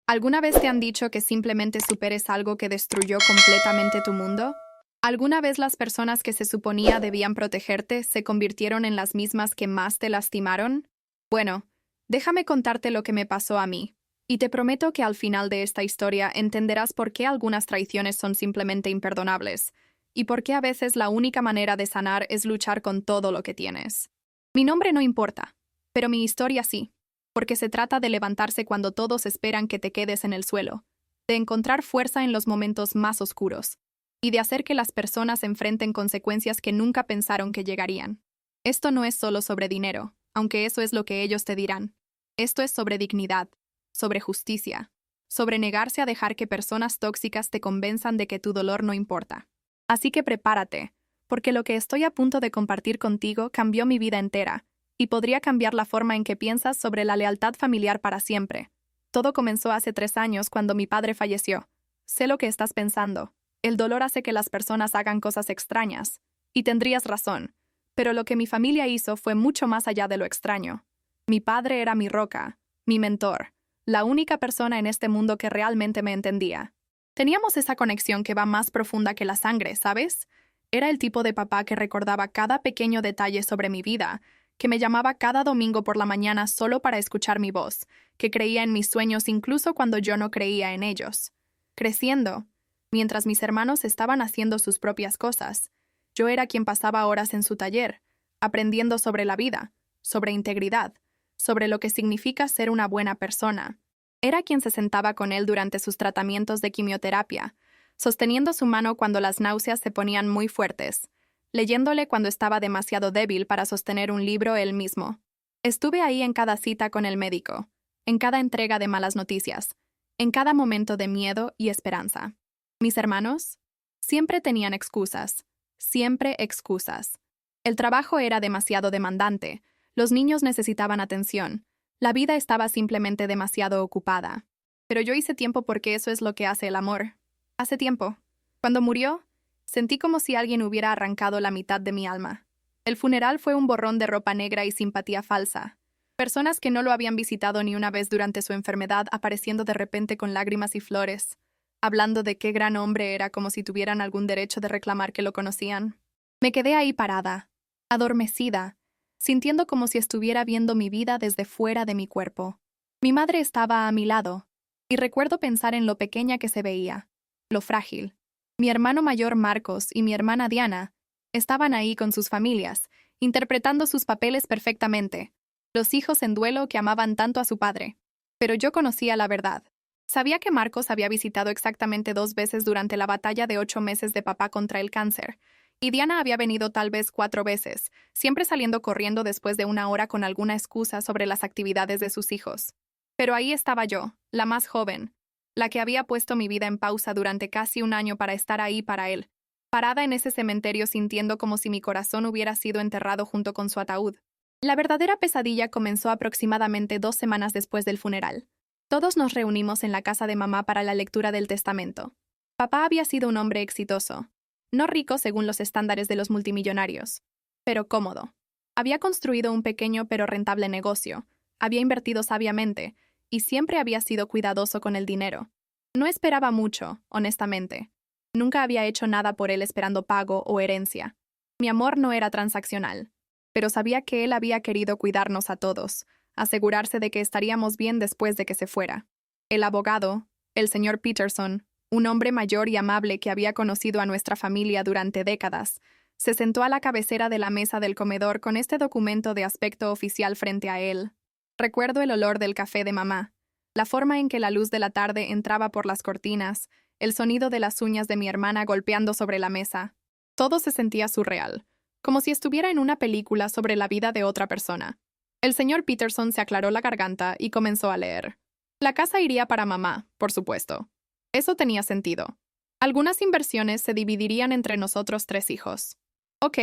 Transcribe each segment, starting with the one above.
¿Alguna vez te han dicho que simplemente superes algo que destruyó completamente tu mundo? ¿Alguna vez las personas que se suponía debían protegerte se convirtieron en las mismas que más te lastimaron? Bueno, déjame contarte lo que me pasó a mí, y te prometo que al final de esta historia entenderás por qué algunas traiciones son simplemente imperdonables, y por qué a veces la única manera de sanar es luchar con todo lo que tienes. Mi nombre no importa, pero mi historia sí, porque se trata de levantarse cuando todos esperan que te quedes en el suelo, de encontrar fuerza en los momentos más oscuros, y de hacer que las personas enfrenten consecuencias que nunca pensaron que llegarían. Esto no es solo sobre dinero, aunque eso es lo que ellos te dirán. Esto es sobre dignidad, sobre justicia, sobre negarse a dejar que personas tóxicas te convenzan de que tu dolor no importa. Así que prepárate, porque lo que estoy a punto de compartir contigo cambió mi vida entera, y podría cambiar la forma en que piensas sobre la lealtad familiar para siempre. Todo comenzó hace 3 años cuando mi padre falleció. Sé lo que estás pensando. El dolor hace que las personas hagan cosas extrañas. Y tendrías razón. Pero lo que mi familia hizo fue mucho más allá de lo extraño. Mi padre era mi roca, mi mentor, la única persona en este mundo que realmente me entendía. Teníamos esa conexión que va más profunda que la sangre, ¿sabes? Era el tipo de papá que recordaba cada pequeño detalle sobre mi vida, que me llamaba cada domingo por la mañana solo para escuchar mi voz, que creía en mis sueños incluso cuando yo no creía en ellos. Creciendo, mientras mis hermanos estaban haciendo sus propias cosas, yo era quien pasaba horas en su taller, aprendiendo sobre la vida, sobre integridad, sobre lo que significa ser una buena persona. Era quien se sentaba con él durante sus tratamientos de quimioterapia, sosteniendo su mano cuando las náuseas se ponían muy fuertes, leyéndole cuando estaba demasiado débil para sostener un libro él mismo. Estuve ahí en cada cita con el médico, en cada entrega de malas noticias, en cada momento de miedo y esperanza. Mis hermanos siempre tenían excusas, siempre excusas. El trabajo era demasiado demandante, los niños necesitaban atención, la vida estaba simplemente demasiado ocupada. Pero yo hice tiempo porque eso es lo que hace el amor. Hace tiempo. Cuando murió, sentí como si alguien hubiera arrancado la mitad de mi alma. El funeral fue un borrón de ropa negra y simpatía falsa. Personas que no lo habían visitado ni una vez durante su enfermedad apareciendo de repente con lágrimas y flores, hablando de qué gran hombre era como si tuvieran algún derecho de reclamar que lo conocían. Me quedé ahí parada, adormecida, sintiendo como si estuviera viendo mi vida desde fuera de mi cuerpo. Mi madre estaba a mi lado, y recuerdo pensar en lo pequeña que se veía, lo frágil. Mi hermano mayor Marcos y mi hermana Diana estaban ahí con sus familias, interpretando sus papeles perfectamente, los hijos en duelo que amaban tanto a su padre. Pero yo conocía la verdad. Sabía que Marcos había visitado exactamente 2 veces durante la batalla de 8 meses de papá contra el cáncer, y Diana había venido tal vez 4 veces, siempre saliendo corriendo después de una hora con alguna excusa sobre las actividades de sus hijos. Pero ahí estaba yo, la más joven, la que había puesto mi vida en pausa durante casi un año para estar ahí para él, parada en ese cementerio sintiendo como si mi corazón hubiera sido enterrado junto con su ataúd. La verdadera pesadilla comenzó aproximadamente 2 semanas después del funeral. Todos nos reunimos en la casa de mamá para la lectura del testamento. Papá había sido un hombre exitoso, no rico según los estándares de los multimillonarios, pero cómodo. Había construido un pequeño pero rentable negocio, había invertido sabiamente, y siempre había sido cuidadoso con el dinero. No esperaba mucho, honestamente. Nunca había hecho nada por él esperando pago o herencia. Mi amor no era transaccional, pero sabía que él había querido cuidarnos a todos, asegurarse de que estaríamos bien después de que se fuera. El abogado, el señor Peterson, un hombre mayor y amable que había conocido a nuestra familia durante décadas, se sentó a la cabecera de la mesa del comedor con este documento de aspecto oficial frente a él. Recuerdo el olor del café de mamá, la forma en que la luz de la tarde entraba por las cortinas, el sonido de las uñas de mi hermana golpeando sobre la mesa. Todo se sentía surreal, como si estuviera en una película sobre la vida de otra persona. El señor Peterson se aclaró la garganta y comenzó a leer. La casa iría para mamá, por supuesto. Eso tenía sentido. Algunas inversiones se dividirían entre nosotros 3 hijos. Ok,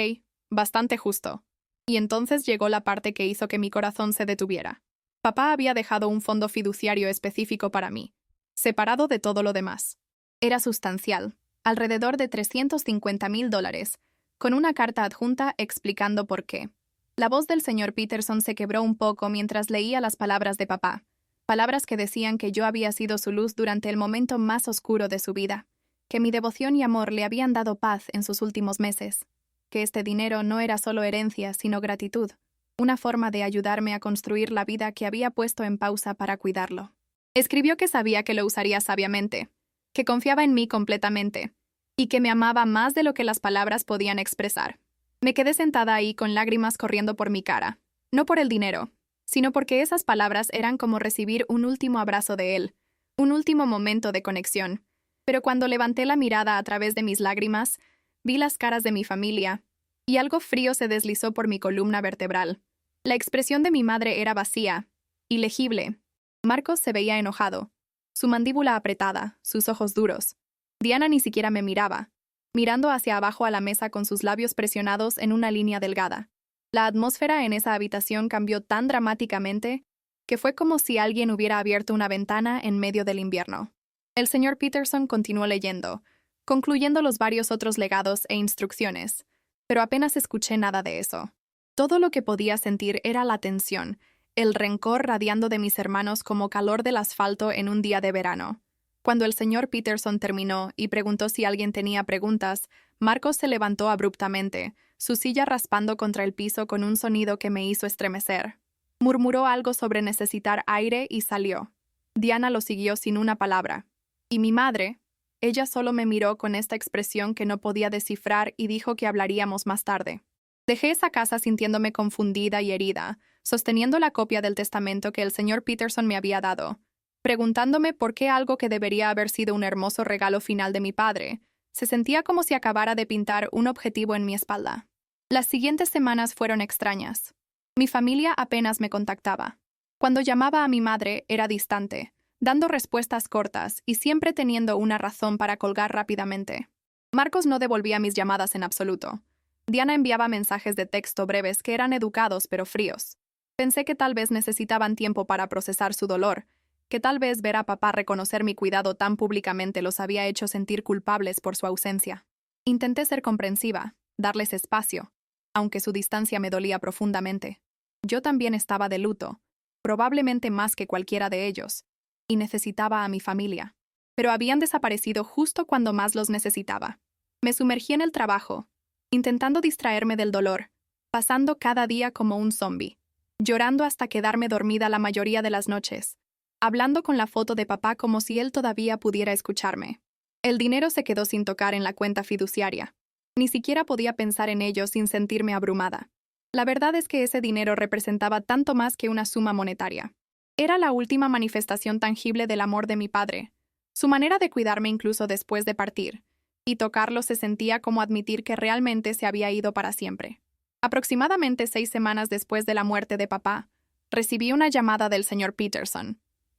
bastante justo. Y entonces llegó la parte que hizo que mi corazón se detuviera. Papá había dejado un fondo fiduciario específico para mí, separado de todo lo demás. Era sustancial, alrededor de $350,000, con una carta adjunta explicando por qué. La voz del señor Peterson se quebró un poco mientras leía las palabras de papá, Palabras que decían que yo había sido su luz durante el momento más oscuro de su vida, que mi devoción y amor le habían dado paz en sus últimos meses, que este dinero no era solo herencia, sino gratitud, una forma de ayudarme a construir la vida que había puesto en pausa para cuidarlo. Escribió que sabía que lo usaría sabiamente, que confiaba en mí completamente, y que me amaba más de lo que las palabras podían expresar. Me quedé sentada ahí con lágrimas corriendo por mi cara, no por el dinero, sino porque esas palabras eran como recibir un último abrazo de él, un último momento de conexión. Pero cuando levanté la mirada a través de mis lágrimas, vi las caras de mi familia, y algo frío se deslizó por mi columna vertebral. La expresión de mi madre era vacía, ilegible. Marcos se veía enojado, su mandíbula apretada, sus ojos duros. Diana ni siquiera me miraba, mirando hacia abajo a la mesa con sus labios presionados en una línea delgada. La atmósfera en esa habitación cambió tan dramáticamente que fue como si alguien hubiera abierto una ventana en medio del invierno. El señor Peterson continuó leyendo, concluyendo los varios otros legados e instrucciones, pero apenas escuché nada de eso. Todo lo que podía sentir era la tensión, el rencor radiando de mis hermanos como calor del asfalto en un día de verano. Cuando el señor Peterson terminó y preguntó si alguien tenía preguntas, Marcos se levantó abruptamente, su silla raspando contra el piso con un sonido que me hizo estremecer. Murmuró algo sobre necesitar aire y salió. Diana lo siguió sin una palabra. Y mi madre, ella solo me miró con esta expresión que no podía descifrar y dijo que hablaríamos más tarde. Dejé esa casa sintiéndome confundida y herida, sosteniendo la copia del testamento que el señor Peterson me había dado, preguntándome por qué algo que debería haber sido un hermoso regalo final de mi padre se sentía como si acabara de pintar un objetivo en mi espalda. Las siguientes semanas fueron extrañas. Mi familia apenas me contactaba. Cuando llamaba a mi madre era distante, dando respuestas cortas y siempre teniendo una razón para colgar rápidamente. Marcos no devolvía mis llamadas en absoluto. Diana enviaba mensajes de texto breves que eran educados pero fríos. Pensé que tal vez necesitaban tiempo para procesar su dolor, que tal vez ver a papá reconocer mi cuidado tan públicamente los había hecho sentir culpables por su ausencia. Intenté ser comprensiva, darles espacio, aunque su distancia me dolía profundamente. Yo también estaba de luto, probablemente más que cualquiera de ellos, y necesitaba a mi familia. Pero habían desaparecido justo cuando más los necesitaba. Me sumergí en el trabajo, intentando distraerme del dolor, pasando cada día como un zombi, llorando hasta quedarme dormida la mayoría de las noches, hablando con la foto de papá como si él todavía pudiera escucharme. El dinero se quedó sin tocar en la cuenta fiduciaria. Ni siquiera podía pensar en ello sin sentirme abrumada. La verdad es que ese dinero representaba tanto más que una suma monetaria. Era la última manifestación tangible del amor de mi padre, su manera de cuidarme incluso después de partir, y tocarlo se sentía como admitir que realmente se había ido para siempre. Aproximadamente 6 semanas después de la muerte de papá, recibí una llamada del señor Peterson.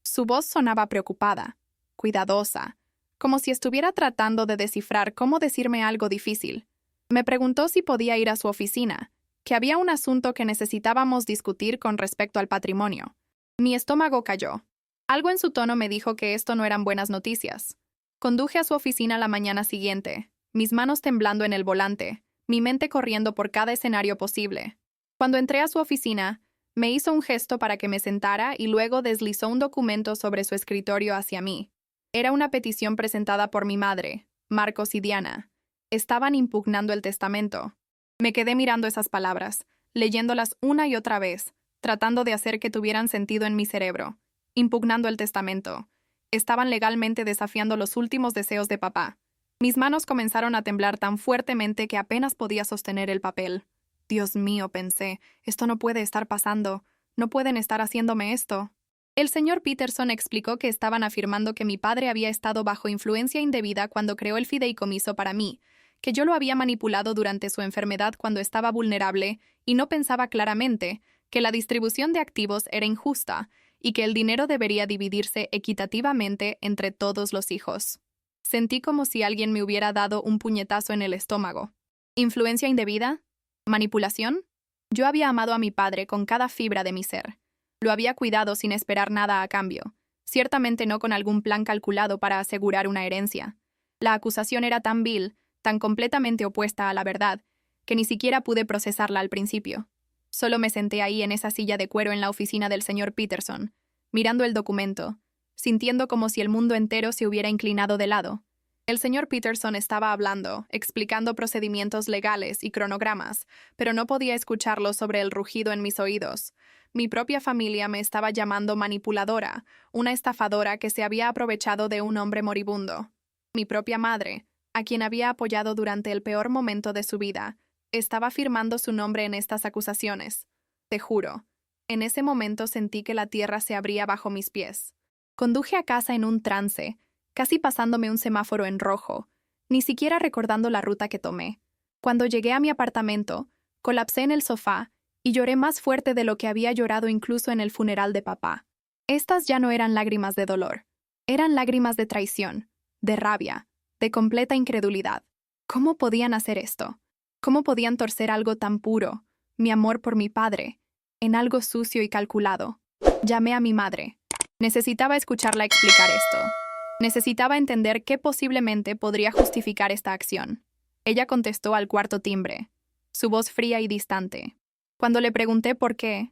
Su voz sonaba preocupada, cuidadosa, como si estuviera tratando de descifrar cómo decirme algo difícil. Me preguntó si podía ir a su oficina, que había un asunto que necesitábamos discutir con respecto al patrimonio. Mi estómago cayó. Algo en su tono me dijo que esto no eran buenas noticias. Conduje a su oficina la mañana siguiente, mis manos temblando en el volante, mi mente corriendo por cada escenario posible. Cuando entré a su oficina, me hizo un gesto para que me sentara y luego deslizó un documento sobre su escritorio hacia mí. Era una petición presentada por mi madre, Marcos y Diana. Estaban impugnando el testamento. Me quedé mirando esas palabras, leyéndolas una y otra vez, tratando de hacer que tuvieran sentido en mi cerebro. Impugnando el testamento. Estaban legalmente desafiando los últimos deseos de papá. Mis manos comenzaron a temblar tan fuertemente que apenas podía sostener el papel. Dios mío, pensé, esto no puede estar pasando. No pueden estar haciéndome esto. El señor Peterson explicó que estaban afirmando que mi padre había estado bajo influencia indebida cuando creó el fideicomiso para mí, que yo lo había manipulado durante su enfermedad cuando estaba vulnerable y no pensaba claramente, que la distribución de activos era injusta y que el dinero debería dividirse equitativamente entre todos los hijos. Sentí como si alguien me hubiera dado un puñetazo en el estómago. ¿Influencia indebida? ¿Manipulación? Yo había amado a mi padre con cada fibra de mi ser. Lo había cuidado sin esperar nada a cambio, ciertamente no con algún plan calculado para asegurar una herencia. La acusación era tan vil, tan completamente opuesta a la verdad, que ni siquiera pude procesarla al principio. Solo me senté ahí en esa silla de cuero en la oficina del señor Peterson, mirando el documento, sintiendo como si el mundo entero se hubiera inclinado de lado. El señor Peterson estaba hablando, explicando procedimientos legales y cronogramas, pero no podía escucharlo sobre el rugido en mis oídos. Mi propia familia me estaba llamando manipuladora, una estafadora que se había aprovechado de un hombre moribundo. Mi propia madre, a quien había apoyado durante el peor momento de su vida, estaba firmando su nombre en estas acusaciones. Te juro, en ese momento sentí que la tierra se abría bajo mis pies. Conduje a casa en un trance, casi pasándome un semáforo en rojo, ni siquiera recordando la ruta que tomé. Cuando llegué a mi apartamento, colapsé en el sofá y lloré más fuerte de lo que había llorado incluso en el funeral de papá. Estas ya no eran lágrimas de dolor, eran lágrimas de traición, de rabia, de completa incredulidad. ¿Cómo podían hacer esto? ¿Cómo podían torcer algo tan puro, mi amor por mi padre, en algo sucio y calculado? Llamé a mi madre. Necesitaba escucharla explicar esto. Necesitaba entender qué posiblemente podría justificar esta acción. Ella contestó al cuarto timbre, su voz fría y distante. Cuando le pregunté por qué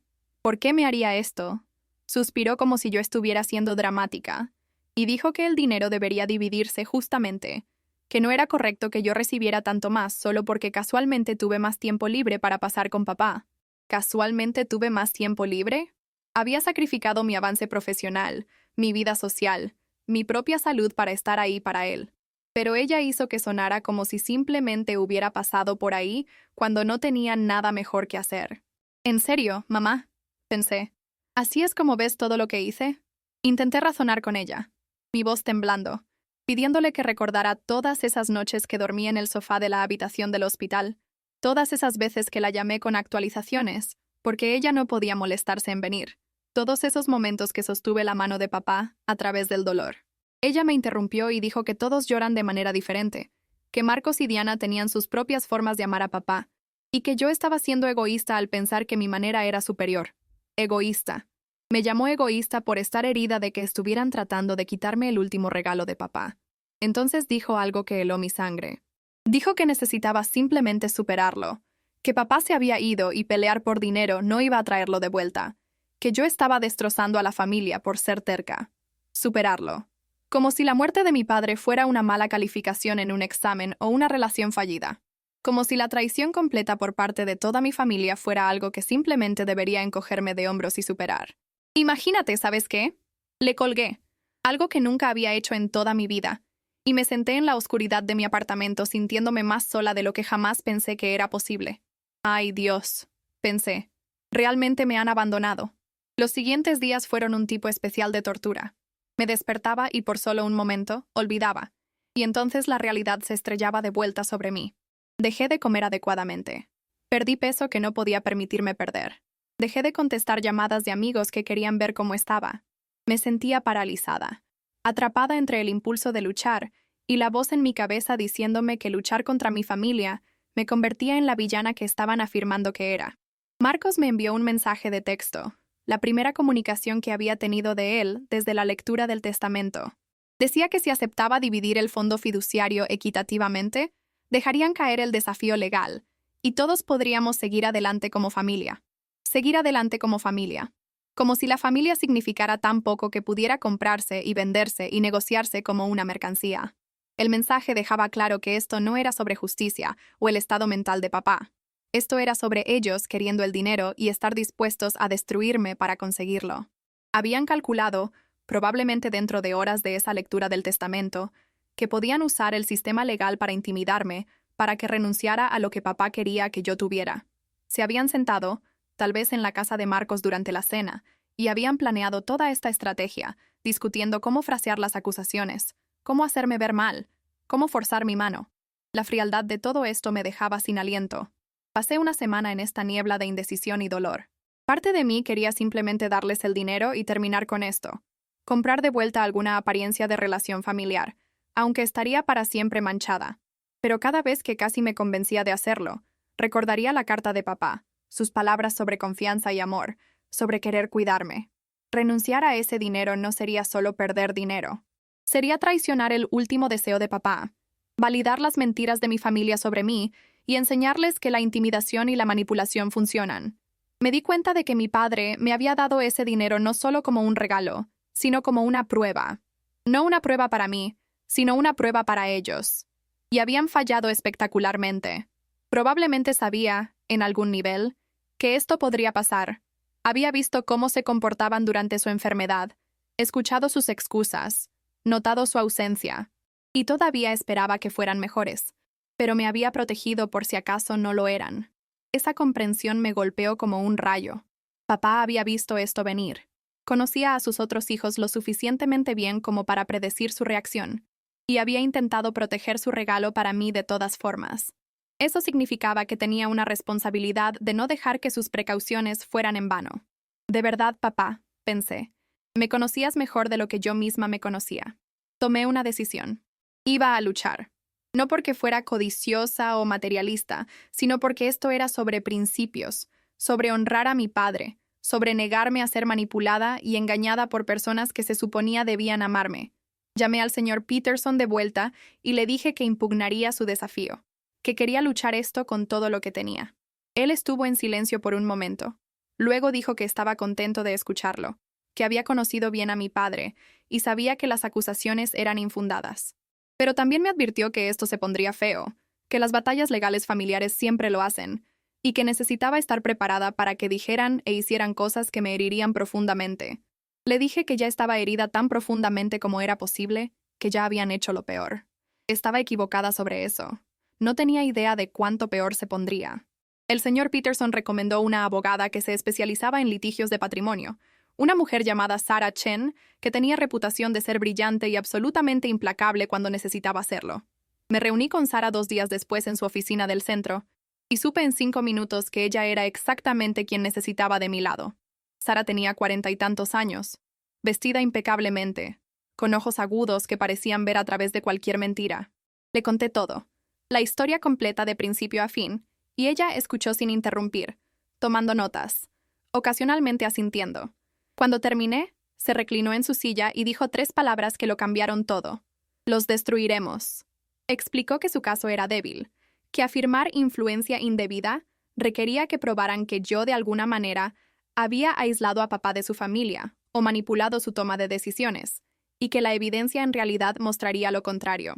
me haría esto, suspiró como si yo estuviera siendo dramática, y dijo que el dinero debería dividirse justamente, que no era correcto que yo recibiera tanto más solo porque casualmente tuve más tiempo libre para pasar con papá. ¿Casualmente tuve más tiempo libre? Había sacrificado mi avance profesional, mi vida social, mi propia salud para estar ahí para él. Pero ella hizo que sonara como si simplemente hubiera pasado por ahí cuando no tenía nada mejor que hacer. ¿En serio, mamá?, pensé. ¿Así es como ves todo lo que hice? Intenté razonar con ella, mi voz temblando, pidiéndole que recordara todas esas noches que dormí en el sofá de la habitación del hospital, todas esas veces que la llamé con actualizaciones, porque ella no podía molestarse en venir, todos esos momentos que sostuve la mano de papá a través del dolor. Ella me interrumpió y dijo que todos lloran de manera diferente, que Marcos y Diana tenían sus propias formas de amar a papá, y que yo estaba siendo egoísta al pensar que mi manera era superior. Egoísta. Me llamó egoísta por estar herida de que estuvieran tratando de quitarme el último regalo de papá. Entonces dijo algo que heló mi sangre. Dijo que necesitaba simplemente superarlo, que papá se había ido y pelear por dinero no iba a traerlo de vuelta, que yo estaba destrozando a la familia por ser terca. Superarlo. Como si la muerte de mi padre fuera una mala calificación en un examen o una relación fallida. Como si la traición completa por parte de toda mi familia fuera algo que simplemente debería encogerme de hombros y superar. Imagínate, ¿sabes qué? Le colgué, algo que nunca había hecho en toda mi vida, y me senté en la oscuridad de mi apartamento sintiéndome más sola de lo que jamás pensé que era posible. Ay, Dios, pensé. Realmente me han abandonado. Los siguientes días fueron un tipo especial de tortura. Me despertaba y por solo un momento, olvidaba, y entonces la realidad se estrellaba de vuelta sobre mí. Dejé de comer adecuadamente. Perdí peso que no podía permitirme perder. Dejé de contestar llamadas de amigos que querían ver cómo estaba. Me sentía paralizada, atrapada entre el impulso de luchar y la voz en mi cabeza diciéndome que luchar contra mi familia me convertía en la villana que estaban afirmando que era. Marcos me envió un mensaje de texto, la primera comunicación que había tenido de él desde la lectura del testamento. Decía que si aceptaba dividir el fondo fiduciario equitativamente, dejarían caer el desafío legal, y todos podríamos seguir adelante como familia. Seguir adelante como familia. Como si la familia significara tan poco que pudiera comprarse y venderse y negociarse como una mercancía. El mensaje dejaba claro que esto no era sobre justicia o el estado mental de papá. Esto era sobre ellos queriendo el dinero y estar dispuestos a destruirme para conseguirlo. Habían calculado, probablemente dentro de horas de esa lectura del testamento, que podían usar el sistema legal para intimidarme, para que renunciara a lo que papá quería que yo tuviera. Se habían sentado, tal vez en la casa de Marcos durante la cena, y habían planeado toda esta estrategia, discutiendo cómo frasear las acusaciones, cómo hacerme ver mal, cómo forzar mi mano. La frialdad de todo esto me dejaba sin aliento. Pasé una semana en esta niebla de indecisión y dolor. Parte de mí quería simplemente darles el dinero y terminar con esto. Comprar de vuelta alguna apariencia de relación familiar, aunque estaría para siempre manchada. Pero cada vez que casi me convencía de hacerlo, recordaría la carta de papá, sus palabras sobre confianza y amor, sobre querer cuidarme. Renunciar a ese dinero no sería solo perder dinero. Sería traicionar el último deseo de papá, validar las mentiras de mi familia sobre mí y enseñarles que la intimidación y la manipulación funcionan. Me di cuenta de que mi padre me había dado ese dinero no solo como un regalo, sino como una prueba. No una prueba para mí, sino una prueba para ellos. Y habían fallado espectacularmente. Probablemente sabía, en algún nivel, que esto podría pasar. Había visto cómo se comportaban durante su enfermedad, escuchado sus excusas, notado su ausencia, y todavía esperaba que fueran mejores. Pero me había protegido por si acaso no lo eran. Esa comprensión me golpeó como un rayo. Papá había visto esto venir. Conocía a sus otros hijos lo suficientemente bien como para predecir su reacción, y había intentado proteger su regalo para mí de todas formas. Eso significaba que tenía una responsabilidad de no dejar que sus precauciones fueran en vano. De verdad, papá, pensé, me conocías mejor de lo que yo misma me conocía. Tomé una decisión. Iba a luchar. No porque fuera codiciosa o materialista, sino porque esto era sobre principios, sobre honrar a mi padre, sobre negarme a ser manipulada y engañada por personas que se suponía debían amarme. Llamé al señor Peterson de vuelta y le dije que impugnaría su desafío, que quería luchar esto con todo lo que tenía. Él estuvo en silencio por un momento. Luego dijo que estaba contento de escucharlo, que había conocido bien a mi padre y sabía que las acusaciones eran infundadas. Pero también me advirtió que esto se pondría feo, que las batallas legales familiares siempre lo hacen, y que necesitaba estar preparada para que dijeran e hicieran cosas que me herirían profundamente. Le dije que ya estaba herida tan profundamente como era posible, que ya habían hecho lo peor. Estaba equivocada sobre eso. No tenía idea de cuánto peor se pondría. El señor Peterson recomendó una abogada que se especializaba en litigios de patrimonio, una mujer llamada Sarah Chen, que tenía reputación de ser brillante y absolutamente implacable cuando necesitaba hacerlo. Me reuní con Sarah 2 días después en su oficina del centro, y supe en 5 minutos que ella era exactamente quien necesitaba de mi lado. Sarah tenía 40 y tantos años, vestida impecablemente, con ojos agudos que parecían ver a través de cualquier mentira. Le conté todo, la historia completa de principio a fin, y ella escuchó sin interrumpir, tomando notas, ocasionalmente asintiendo. Cuando terminé, se reclinó en su silla y dijo 3 palabras que lo cambiaron todo. Los destruiremos. Explicó que su caso era débil, que afirmar influencia indebida requería que probaran que yo, de alguna manera, había aislado a papá de su familia o manipulado su toma de decisiones, y que la evidencia en realidad mostraría lo contrario.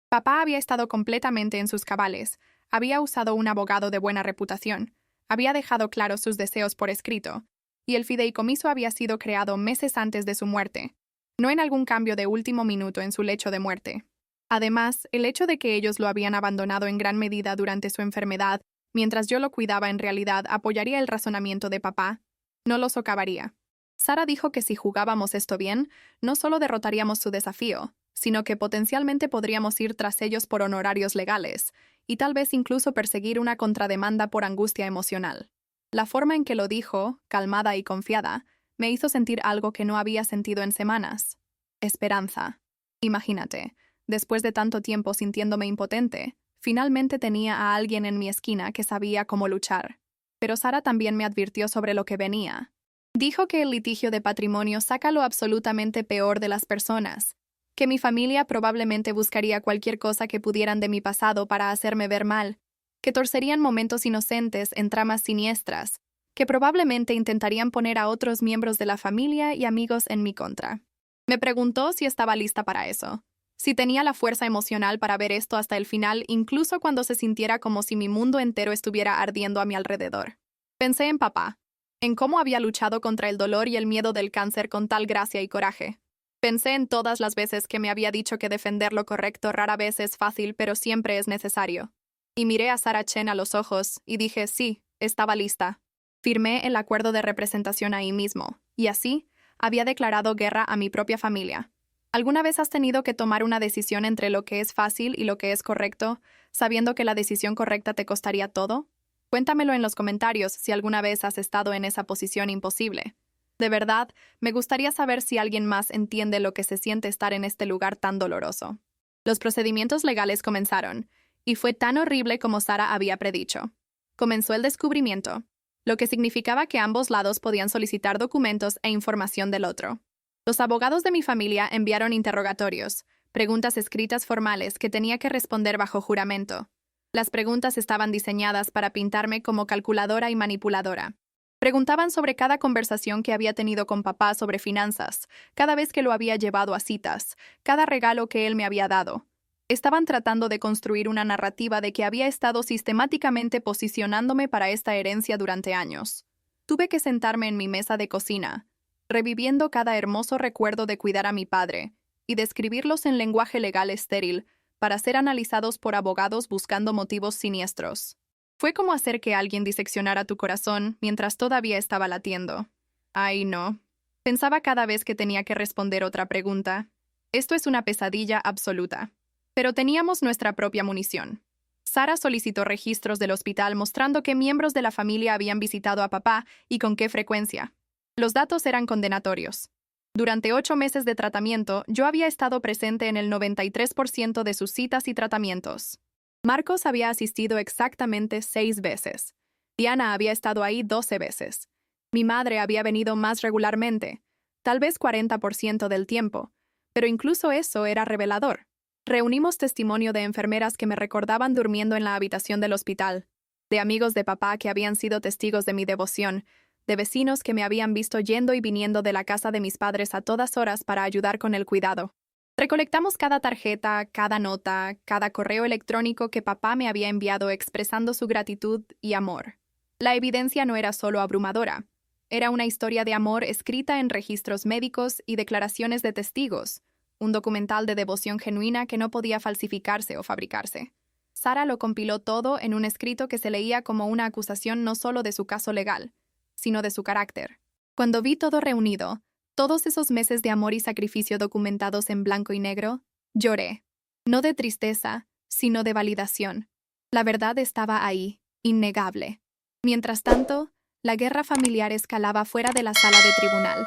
Papá había estado completamente en sus cabales, había usado un abogado de buena reputación, había dejado claros sus deseos por escrito, y el fideicomiso había sido creado meses antes de su muerte, no en algún cambio de último minuto en su lecho de muerte. Además, el hecho de que ellos lo habían abandonado en gran medida durante su enfermedad, mientras yo lo cuidaba en realidad apoyaría el razonamiento de papá, no lo socavaría. Sarah dijo que si jugábamos esto bien, no solo derrotaríamos su desafío, sino que potencialmente podríamos ir tras ellos por honorarios legales, y tal vez incluso perseguir una contrademanda por angustia emocional. La forma en que lo dijo, calmada y confiada, me hizo sentir algo que no había sentido en semanas. Esperanza. Imagínate, después de tanto tiempo sintiéndome impotente, finalmente tenía a alguien en mi esquina que sabía cómo luchar. Pero Sarah también me advirtió sobre lo que venía. Dijo que el litigio de patrimonio saca lo absolutamente peor de las personas, que mi familia probablemente buscaría cualquier cosa que pudieran de mi pasado para hacerme ver mal, que torcerían momentos inocentes en tramas siniestras, que probablemente intentarían poner a otros miembros de la familia y amigos en mi contra. Me preguntó si estaba lista para eso, si tenía la fuerza emocional para ver esto hasta el final, incluso cuando se sintiera como si mi mundo entero estuviera ardiendo a mi alrededor. Pensé en papá, en cómo había luchado contra el dolor y el miedo del cáncer con tal gracia y coraje. Pensé en todas las veces que me había dicho que defender lo correcto rara vez es fácil, pero siempre es necesario. Y miré a Sarah Chen a los ojos y dije sí, estaba lista. Firmé el acuerdo de representación ahí mismo, y así había declarado guerra a mi propia familia. ¿Alguna vez has tenido que tomar una decisión entre lo que es fácil y lo que es correcto, sabiendo que la decisión correcta te costaría todo? Cuéntamelo en los comentarios si alguna vez has estado en esa posición imposible. De verdad, me gustaría saber si alguien más entiende lo que se siente estar en este lugar tan doloroso. Los procedimientos legales comenzaron, y fue tan horrible como Sarah había predicho. Comenzó el descubrimiento, lo que significaba que ambos lados podían solicitar documentos e información del otro. Los abogados de mi familia enviaron interrogatorios, preguntas escritas formales que tenía que responder bajo juramento. Las preguntas estaban diseñadas para pintarme como calculadora y manipuladora. Preguntaban sobre cada conversación que había tenido con papá sobre finanzas, cada vez que lo había llevado a citas, cada regalo que él me había dado. Estaban tratando de construir una narrativa de que había estado sistemáticamente posicionándome para esta herencia durante años. Tuve que sentarme en mi mesa de cocina, reviviendo cada hermoso recuerdo de cuidar a mi padre, y describirlos en lenguaje legal estéril, para ser analizados por abogados buscando motivos siniestros. Fue como hacer que alguien diseccionara tu corazón mientras todavía estaba latiendo. Ay, no. Pensaba cada vez que tenía que responder otra pregunta. Esto es una pesadilla absoluta. Pero teníamos nuestra propia munición. Sara solicitó registros del hospital mostrando qué miembros de la familia habían visitado a papá y con qué frecuencia. Los datos eran condenatorios. Durante 8 meses de tratamiento, yo había estado presente en el 93% de sus citas y tratamientos. Marcos había asistido exactamente 6 veces. Diana había estado ahí 12 veces. Mi madre había venido más regularmente, tal vez 40% del tiempo, pero incluso eso era revelador. Reunimos testimonio de enfermeras que me recordaban durmiendo en la habitación del hospital, de amigos de papá que habían sido testigos de mi devoción, de vecinos que me habían visto yendo y viniendo de la casa de mis padres a todas horas para ayudar con el cuidado. Recolectamos cada tarjeta, cada nota, cada correo electrónico que papá me había enviado expresando su gratitud y amor. La evidencia no era solo abrumadora. Era una historia de amor escrita en registros médicos y declaraciones de testigos, un documental de devoción genuina que no podía falsificarse o fabricarse. Sara lo compiló todo en un escrito que se leía como una acusación no solo de su caso legal, sino de su carácter. Cuando vi todo reunido, todos esos meses de amor y sacrificio documentados en blanco y negro, lloré. No de tristeza, sino de validación. La verdad estaba ahí, innegable. Mientras tanto, la guerra familiar escalaba fuera de la sala de tribunal.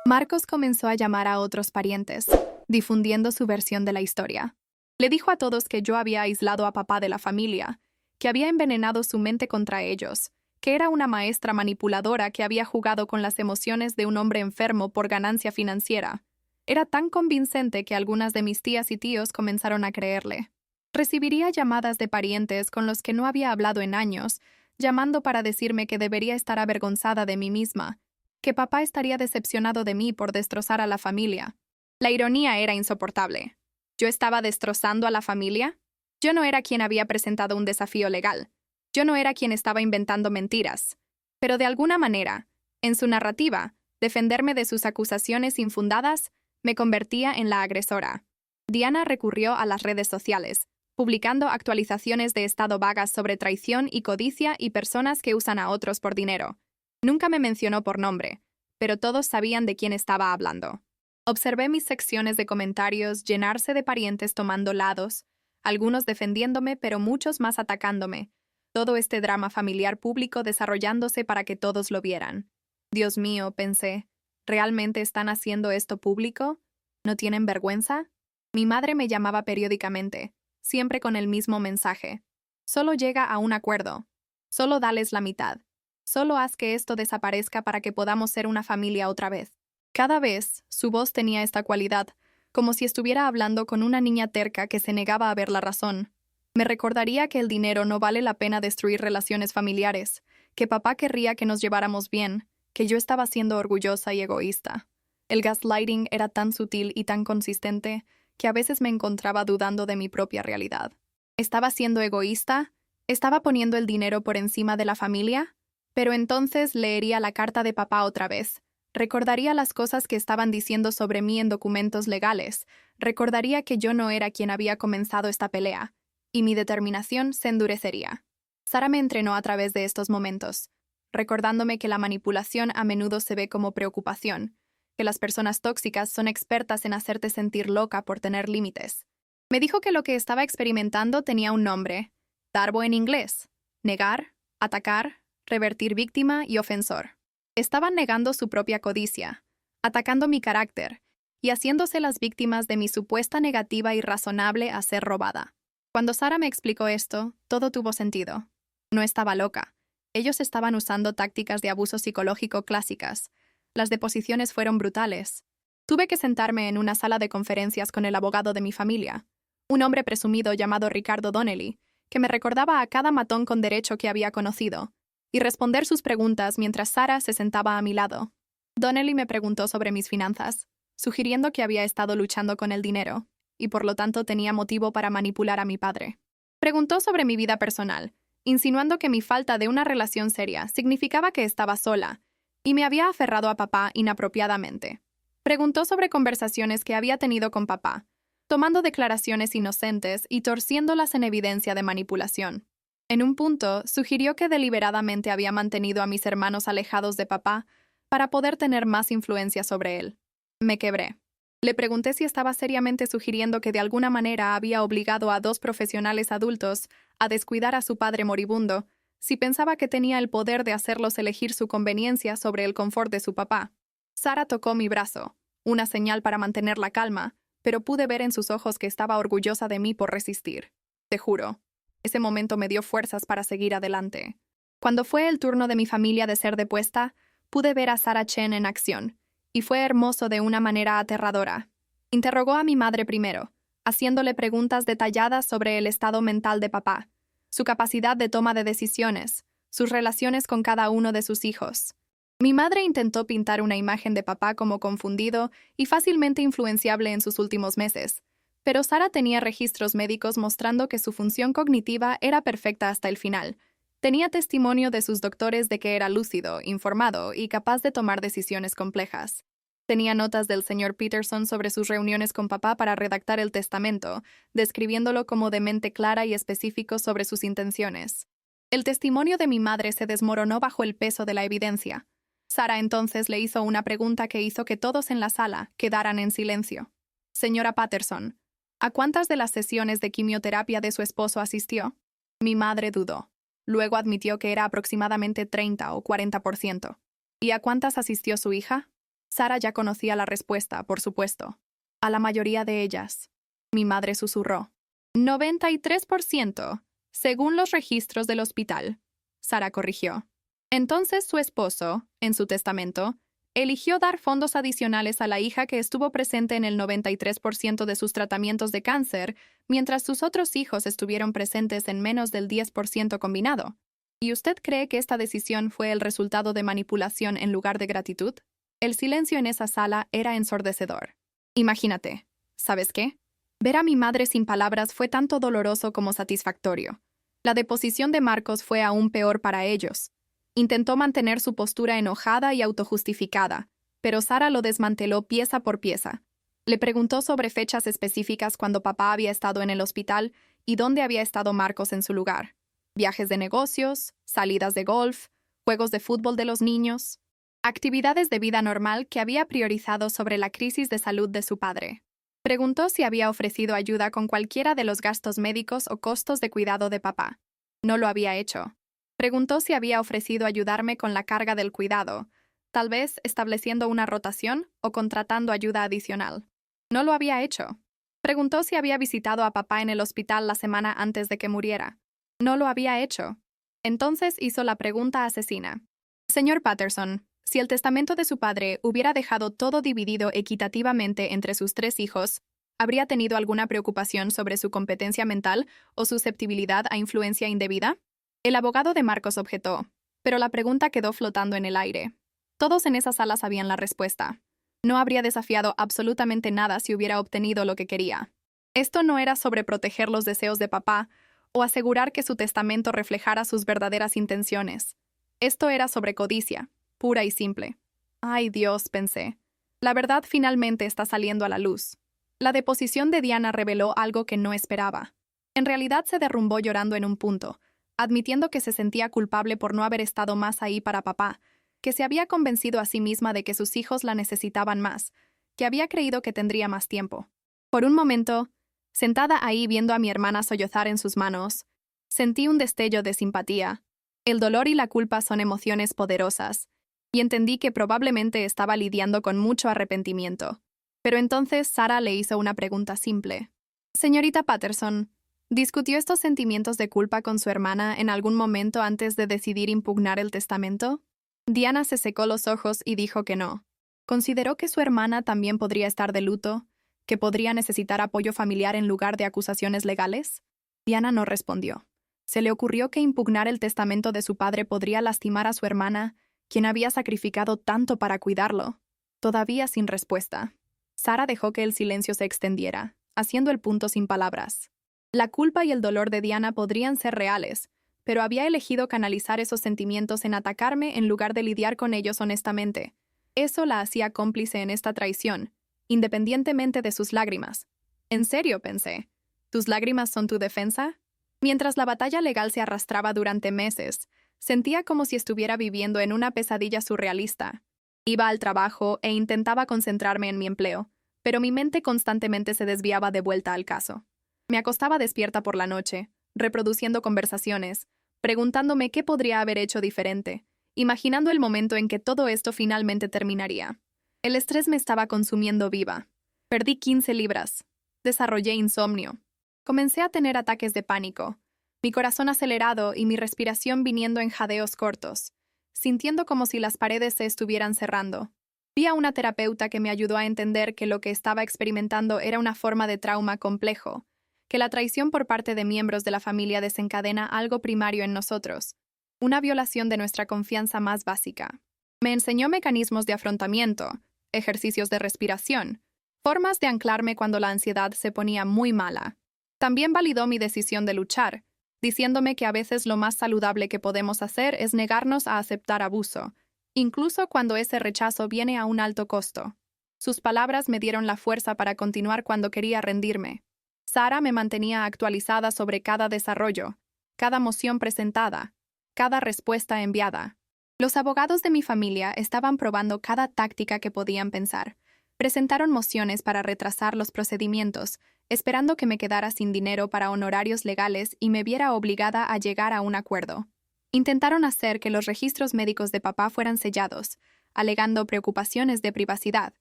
Marcos comenzó a llamar a otros parientes, difundiendo su versión de la historia. Le dijo a todos que yo había aislado a papá de la familia, que había envenenado su mente contra ellos, que era una maestra manipuladora que había jugado con las emociones de un hombre enfermo por ganancia financiera. Era tan convincente que algunas de mis tías y tíos comenzaron a creerle. Recibiría llamadas de parientes con los que no había hablado en años, llamando para decirme que debería estar avergonzada de mí misma, que papá estaría decepcionado de mí por destrozar a la familia. La ironía era insoportable. ¿Yo estaba destrozando a la familia? Yo no era quien había presentado un desafío legal. Yo no era quien estaba inventando mentiras. Pero de alguna manera, en su narrativa, defenderme de sus acusaciones infundadas me convertía en la agresora. Diana recurrió a las redes sociales, publicando actualizaciones de estado vagas sobre traición y codicia y personas que usan a otros por dinero. Nunca me mencionó por nombre, pero todos sabían de quién estaba hablando. Observé mis secciones de comentarios llenarse de parientes tomando lados, algunos defendiéndome, pero muchos más atacándome. Todo este drama familiar público desarrollándose para que todos lo vieran. Dios mío, pensé, ¿realmente están haciendo esto público? ¿No tienen vergüenza? Mi madre me llamaba periódicamente, siempre con el mismo mensaje. Solo llega a un acuerdo. Solo dales la mitad. Solo haz que esto desaparezca para que podamos ser una familia otra vez. Cada vez, su voz tenía esta cualidad, como si estuviera hablando con una niña terca que se negaba a ver la razón. Me recordaría que el dinero no vale la pena destruir relaciones familiares, que papá querría que nos lleváramos bien, que yo estaba siendo orgullosa y egoísta. El gaslighting era tan sutil y tan consistente que a veces me encontraba dudando de mi propia realidad. ¿Estaba siendo egoísta? ¿Estaba poniendo el dinero por encima de la familia? Pero entonces leería la carta de papá otra vez. Recordaría las cosas que estaban diciendo sobre mí en documentos legales. Recordaría que yo no era quien había comenzado esta pelea. Y mi determinación se endurecería. Sara me entrenó a través de estos momentos, recordándome que la manipulación a menudo se ve como preocupación, que las personas tóxicas son expertas en hacerte sentir loca por tener límites. Me dijo que lo que estaba experimentando tenía un nombre, darbo en inglés: negar, atacar, revertir víctima y ofensor. Estaban negando su propia codicia, atacando mi carácter y haciéndose las víctimas de mi supuesta negativa irrazonable a ser robada. Cuando Sara me explicó esto, todo tuvo sentido. No estaba loca. Ellos estaban usando tácticas de abuso psicológico clásicas. Las deposiciones fueron brutales. Tuve que sentarme en una sala de conferencias con el abogado de mi familia, un hombre presumido llamado Ricardo Donnelly, que me recordaba a cada matón con derecho que había conocido. y responder sus preguntas mientras Sarah se sentaba a mi lado. Donnelly me preguntó sobre mis finanzas, sugiriendo que había estado luchando con el dinero, y por lo tanto tenía motivo para manipular a mi padre. Preguntó sobre mi vida personal, insinuando que mi falta de una relación seria significaba que estaba sola, y me había aferrado a papá inapropiadamente. Preguntó sobre conversaciones que había tenido con papá, tomando declaraciones inocentes y torciéndolas en evidencia de manipulación. En un punto, sugirió que deliberadamente había mantenido a mis hermanos alejados de papá para poder tener más influencia sobre él. Me quebré. Le pregunté si estaba seriamente sugiriendo que de alguna manera había obligado a 2 profesionales adultos a descuidar a su padre moribundo, si pensaba que tenía el poder de hacerlos elegir su conveniencia sobre el confort de su papá. Sarah tocó mi brazo, una señal para mantener la calma, pero pude ver en sus ojos que estaba orgullosa de mí por resistir. Te juro, ese momento me dio fuerzas para seguir adelante. Cuando fue el turno de mi familia de ser depuesta, pude ver a Sarah Chen en acción, y fue hermoso de una manera aterradora. Interrogó a mi madre primero, haciéndole preguntas detalladas sobre el estado mental de papá, su capacidad de toma de decisiones, sus relaciones con cada uno de sus hijos. Mi madre intentó pintar una imagen de papá como confundido y fácilmente influenciable en sus últimos meses, pero Sarah tenía registros médicos mostrando que su función cognitiva era perfecta hasta el final. Tenía testimonio de sus doctores de que era lúcido, informado y capaz de tomar decisiones complejas. Tenía notas del señor Peterson sobre sus reuniones con papá para redactar el testamento, describiéndolo como de mente clara y específico sobre sus intenciones. El testimonio de mi madre se desmoronó bajo el peso de la evidencia. Sarah entonces le hizo una pregunta que hizo que todos en la sala quedaran en silencio. Señora Patterson, ¿a cuántas de las sesiones de quimioterapia de su esposo asistió? Mi madre dudó. Luego admitió que era aproximadamente 30 o 40%. ¿Y a cuántas asistió su hija? Sarah ya conocía la respuesta, por supuesto. A la mayoría de ellas. Mi madre susurró. 93%, según los registros del hospital. Sarah corrigió. Entonces su esposo, en su testamento, eligió dar fondos adicionales a la hija que estuvo presente en el 93% de sus tratamientos de cáncer, mientras sus otros hijos estuvieron presentes en menos del 10% combinado. ¿Y usted cree que esta decisión fue el resultado de manipulación en lugar de gratitud? El silencio en esa sala era ensordecedor. Imagínate, ¿sabes qué? Ver a mi madre sin palabras fue tanto doloroso como satisfactorio. La deposición de Marcos fue aún peor para ellos. Intentó mantener su postura enojada y autojustificada, pero Sarah lo desmanteló pieza por pieza. Le preguntó sobre fechas específicas cuando papá había estado en el hospital y dónde había estado Marcos en su lugar. Viajes de negocios, salidas de golf, juegos de fútbol de los niños, actividades de vida normal que había priorizado sobre la crisis de salud de su padre. Preguntó si había ofrecido ayuda con cualquiera de los gastos médicos o costos de cuidado de papá. No lo había hecho. Preguntó si había ofrecido ayudarme con la carga del cuidado, tal vez estableciendo una rotación o contratando ayuda adicional. No lo había hecho. Preguntó si había visitado a papá en el hospital la semana antes de que muriera. No lo había hecho. Entonces hizo la pregunta asesina. Señor Patterson, si el testamento de su padre hubiera dejado todo dividido equitativamente entre sus 3 hijos, ¿habría tenido alguna preocupación sobre su competencia mental o susceptibilidad a influencia indebida? El abogado de Marcos objetó, pero la pregunta quedó flotando en el aire. Todos en esa sala sabían la respuesta. No habría desafiado absolutamente nada si hubiera obtenido lo que quería. Esto no era sobre proteger los deseos de papá o asegurar que su testamento reflejara sus verdaderas intenciones. Esto era sobre codicia, pura y simple. Ay, Dios, pensé. La verdad finalmente está saliendo a la luz. La deposición de Diana reveló algo que no esperaba. En realidad se derrumbó llorando en un punto, admitiendo que se sentía culpable por no haber estado más ahí para papá, que se había convencido a sí misma de que sus hijos la necesitaban más, que había creído que tendría más tiempo. Por un momento, sentada ahí viendo a mi hermana sollozar en sus manos, sentí un destello de simpatía. El dolor y la culpa son emociones poderosas, y entendí que probablemente estaba lidiando con mucho arrepentimiento. Pero entonces Sarah le hizo una pregunta simple. Señorita Patterson, ¿discutió estos sentimientos de culpa con su hermana en algún momento antes de decidir impugnar el testamento? Diana se secó los ojos y dijo que no. ¿Consideró que su hermana también podría estar de luto, que podría necesitar apoyo familiar en lugar de acusaciones legales? Diana no respondió. Se le ocurrió que impugnar el testamento de su padre podría lastimar a su hermana, quien había sacrificado tanto para cuidarlo. Todavía sin respuesta, Sara dejó que el silencio se extendiera, haciendo el punto sin palabras. La culpa y el dolor de Diana podrían ser reales, pero había elegido canalizar esos sentimientos en atacarme en lugar de lidiar con ellos honestamente. Eso la hacía cómplice en esta traición, independientemente de sus lágrimas. ¿En serio?, pensé. ¿Tus lágrimas son tu defensa? Mientras la batalla legal se arrastraba durante meses, sentía como si estuviera viviendo en una pesadilla surrealista. Iba al trabajo e intentaba concentrarme en mi empleo, pero mi mente constantemente se desviaba de vuelta al caso. Me acostaba despierta por la noche, reproduciendo conversaciones, preguntándome qué podría haber hecho diferente, imaginando el momento en que todo esto finalmente terminaría. El estrés me estaba consumiendo viva. Perdí 15 libras. Desarrollé insomnio. Comencé a tener ataques de pánico, mi corazón acelerado y mi respiración viniendo en jadeos cortos, sintiendo como si las paredes se estuvieran cerrando. Vi a una terapeuta que me ayudó a entender que lo que estaba experimentando era una forma de trauma complejo, que la traición por parte de miembros de la familia desencadena algo primario en nosotros, una violación de nuestra confianza más básica. Me enseñó mecanismos de afrontamiento, ejercicios de respiración, formas de anclarme cuando la ansiedad se ponía muy mala. También validó mi decisión de luchar, diciéndome que a veces lo más saludable que podemos hacer es negarnos a aceptar abuso, incluso cuando ese rechazo viene a un alto costo. Sus palabras me dieron la fuerza para continuar cuando quería rendirme. Sara me mantenía actualizada sobre cada desarrollo, cada moción presentada, cada respuesta enviada. Los abogados de mi familia estaban probando cada táctica que podían pensar. Presentaron mociones para retrasar los procedimientos, esperando que me quedara sin dinero para honorarios legales y me viera obligada a llegar a un acuerdo. Intentaron hacer que los registros médicos de papá fueran sellados, alegando preocupaciones de privacidad,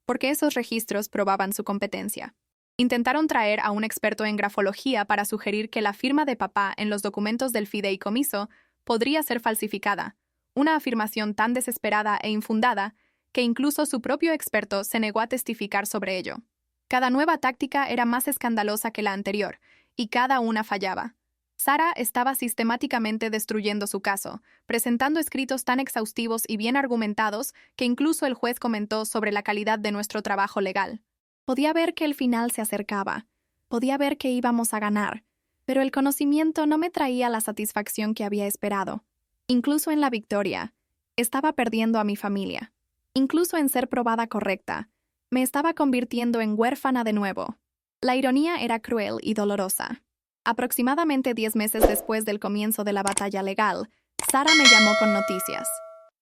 porque esos registros probaban su competencia. Intentaron traer a un experto en grafología para sugerir que la firma de papá en los documentos del fideicomiso podría ser falsificada, una afirmación tan desesperada e infundada que incluso su propio experto se negó a testificar sobre ello. Cada nueva táctica era más escandalosa que la anterior, y cada una fallaba. Sara estaba sistemáticamente destruyendo su caso, presentando escritos tan exhaustivos y bien argumentados que incluso el juez comentó sobre la calidad de nuestro trabajo legal. Podía ver que el final se acercaba, podía ver que íbamos a ganar, pero el conocimiento no me traía la satisfacción que había esperado. Incluso en la victoria, estaba perdiendo a mi familia. Incluso en ser probada correcta, me estaba convirtiendo en huérfana de nuevo. La ironía era cruel y dolorosa. Aproximadamente 10 meses después del comienzo de la batalla legal, Sara me llamó con noticias.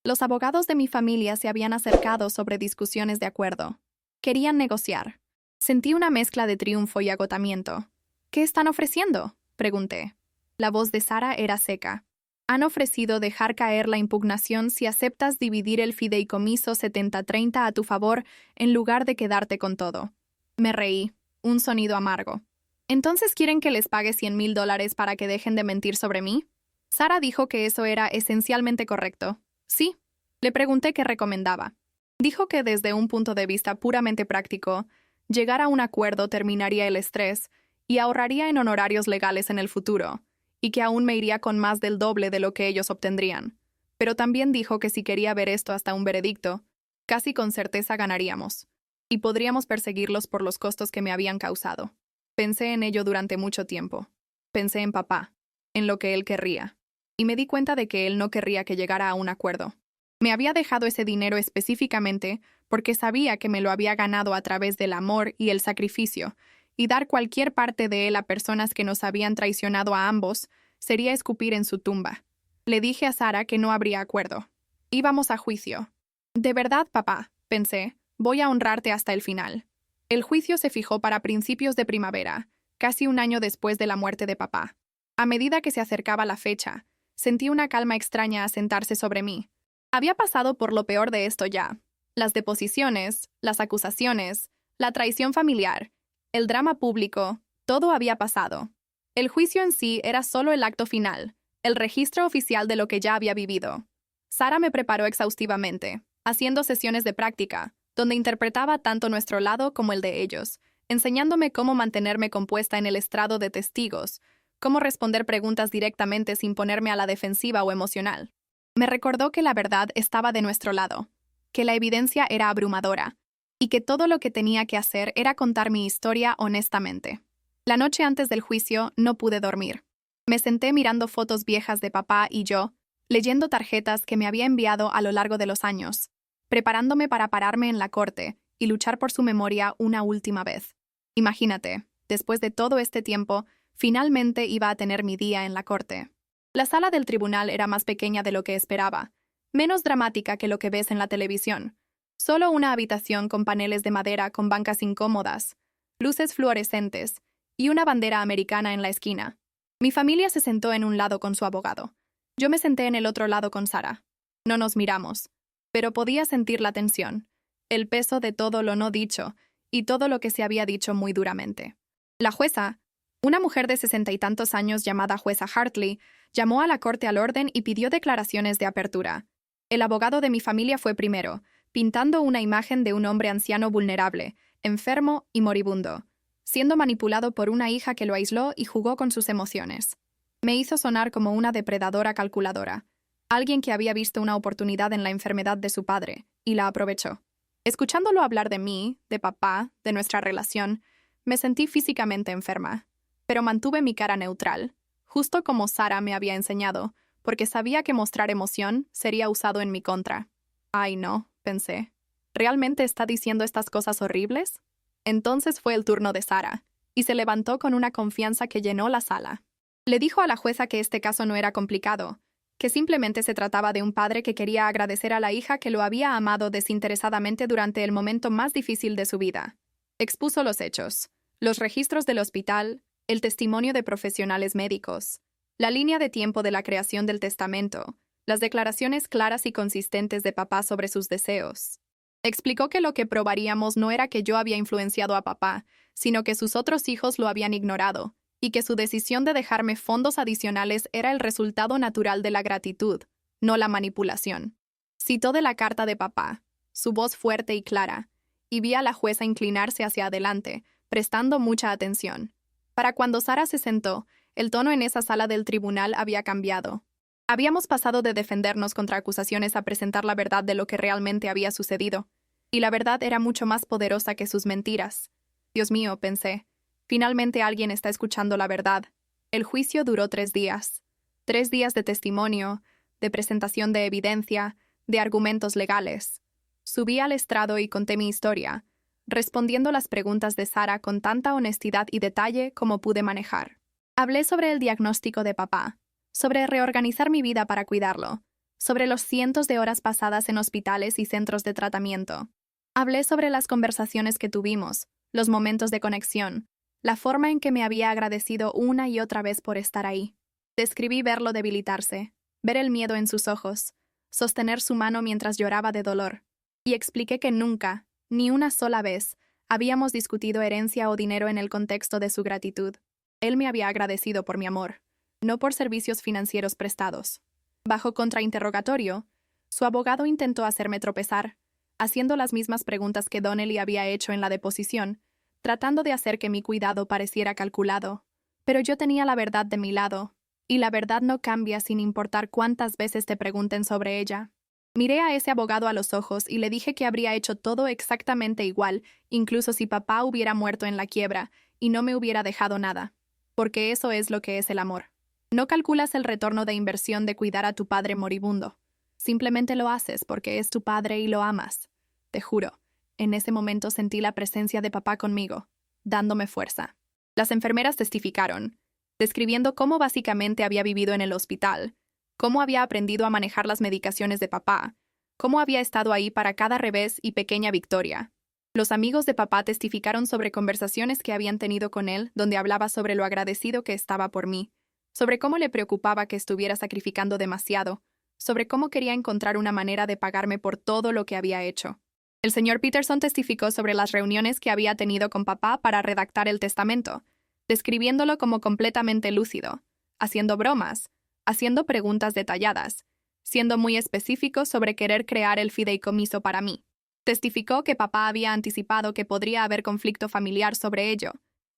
Los abogados de mi familia se habían acercado sobre discusiones de acuerdo. Querían negociar. Sentí una mezcla de triunfo y agotamiento. ¿Qué están ofreciendo?, pregunté. La voz de Sara era seca. Han ofrecido dejar caer la impugnación si aceptas dividir el fideicomiso 70-30 a tu favor en lugar de quedarte con todo. Me reí, un sonido amargo. ¿Entonces quieren que les pague $100,000 para que dejen de mentir sobre mí? Sara dijo que eso era esencialmente correcto. Sí. Le pregunté qué recomendaba. Dijo que desde un punto de vista puramente práctico, llegar a un acuerdo terminaría el estrés y ahorraría en honorarios legales en el futuro, y que aún me iría con más del doble de lo que ellos obtendrían. Pero también dijo que si quería ver esto hasta un veredicto, casi con certeza ganaríamos, y podríamos perseguirlos por los costos que me habían causado. Pensé en ello durante mucho tiempo. Pensé en papá, en lo que él querría, y me di cuenta de que él no querría que llegara a un acuerdo. Me había dejado ese dinero específicamente porque sabía que me lo había ganado a través del amor y el sacrificio, y dar cualquier parte de él a personas que nos habían traicionado a ambos sería escupir en su tumba. Le dije a Sara que no habría acuerdo. Íbamos a juicio. De verdad, papá, pensé, voy a honrarte hasta el final. El juicio se fijó para principios de primavera, casi un año después de la muerte de papá. A medida que se acercaba la fecha, sentí una calma extraña asentarse sobre mí. Había pasado por lo peor de esto ya. Las deposiciones, las acusaciones, la traición familiar, el drama público, todo había pasado. El juicio en sí era solo el acto final, el registro oficial de lo que ya había vivido. Sara me preparó exhaustivamente, haciendo sesiones de práctica, donde interpretaba tanto nuestro lado como el de ellos, enseñándome cómo mantenerme compuesta en el estrado de testigos, cómo responder preguntas directamente sin ponerme a la defensiva o emocional. Me recordó que la verdad estaba de nuestro lado, que la evidencia era abrumadora, y que todo lo que tenía que hacer era contar mi historia honestamente. La noche antes del juicio no pude dormir. Me senté mirando fotos viejas de papá y yo, leyendo tarjetas que me había enviado a lo largo de los años, preparándome para pararme en la corte y luchar por su memoria una última vez. Imagínate, después de todo este tiempo, finalmente iba a tener mi día en la corte. La sala del tribunal era más pequeña de lo que esperaba, menos dramática que lo que ves en la televisión. Solo una habitación con paneles de madera con bancas incómodas, luces fluorescentes y una bandera americana en la esquina. Mi familia se sentó en un lado con su abogado. Yo me senté en el otro lado con Sara. No nos miramos, pero podía sentir la tensión, el peso de todo lo no dicho y todo lo que se había dicho muy duramente. La jueza, una mujer de 60 y tantos años llamada jueza Hartley, llamó a la corte al orden y pidió declaraciones de apertura. El abogado de mi familia fue primero, pintando una imagen de un hombre anciano vulnerable, enfermo y moribundo, siendo manipulado por una hija que lo aisló y jugó con sus emociones. Me hizo sonar como una depredadora calculadora, alguien que había visto una oportunidad en la enfermedad de su padre, y la aprovechó. Escuchándolo hablar de mí, de papá, de nuestra relación, me sentí físicamente enferma, pero mantuve mi cara neutral, justo como Sara me había enseñado, porque sabía que mostrar emoción sería usado en mi contra. Ay, no, pensé. ¿Realmente está diciendo estas cosas horribles? Entonces fue el turno de Sara, y se levantó con una confianza que llenó la sala. Le dijo a la jueza que este caso no era complicado, que simplemente se trataba de un padre que quería agradecer a la hija que lo había amado desinteresadamente durante el momento más difícil de su vida. Expuso los hechos, los registros del hospital, el testimonio de profesionales médicos, la línea de tiempo de la creación del testamento, las declaraciones claras y consistentes de papá sobre sus deseos. Explicó que lo que probaríamos no era que yo había influenciado a papá, sino que sus otros hijos lo habían ignorado, y que su decisión de dejarme fondos adicionales era el resultado natural de la gratitud, no la manipulación. Citó de la carta de papá, su voz fuerte y clara, y vi a la jueza inclinarse hacia adelante, prestando mucha atención. Para cuando Sara se sentó, el tono en esa sala del tribunal había cambiado. Habíamos pasado de defendernos contra acusaciones a presentar la verdad de lo que realmente había sucedido, y la verdad era mucho más poderosa que sus mentiras. Dios mío, pensé, finalmente alguien está escuchando la verdad. El juicio duró 3 días. 3 días de testimonio, de presentación de evidencia, de argumentos legales. Subí al estrado y conté mi historia, respondiendo las preguntas de Sara con tanta honestidad y detalle como pude manejar. Hablé sobre el diagnóstico de papá, sobre reorganizar mi vida para cuidarlo, sobre los cientos de horas pasadas en hospitales y centros de tratamiento. Hablé sobre las conversaciones que tuvimos, los momentos de conexión, la forma en que me había agradecido una y otra vez por estar ahí. Describí verlo debilitarse, ver el miedo en sus ojos, sostener su mano mientras lloraba de dolor, y expliqué que nunca, ni una sola vez, habíamos discutido herencia o dinero en el contexto de su gratitud. Él me había agradecido por mi amor, no por servicios financieros prestados. Bajo contrainterrogatorio, su abogado intentó hacerme tropezar, haciendo las mismas preguntas que Donnelly había hecho en la deposición, tratando de hacer que mi cuidado pareciera calculado. Pero yo tenía la verdad de mi lado, y la verdad no cambia sin importar cuántas veces te pregunten sobre ella. Miré a ese abogado a los ojos y le dije que habría hecho todo exactamente igual, incluso si papá hubiera muerto en la quiebra y no me hubiera dejado nada. Porque eso es lo que es el amor. No calculas el retorno de inversión de cuidar a tu padre moribundo. Simplemente lo haces porque es tu padre y lo amas. Te juro, en ese momento sentí la presencia de papá conmigo, dándome fuerza. Las enfermeras testificaron, describiendo cómo básicamente había vivido en el hospital, cómo había aprendido a manejar las medicaciones de papá, cómo había estado ahí para cada revés y pequeña victoria. Los amigos de papá testificaron sobre conversaciones que habían tenido con él donde hablaba sobre lo agradecido que estaba por mí, sobre cómo le preocupaba que estuviera sacrificando demasiado, sobre cómo quería encontrar una manera de pagarme por todo lo que había hecho. El señor Peterson testificó sobre las reuniones que había tenido con papá para redactar el testamento, describiéndolo como completamente lúcido, haciendo bromas, haciendo preguntas detalladas, siendo muy específico sobre querer crear el fideicomiso para mí. Testificó que papá había anticipado que podría haber conflicto familiar sobre ello,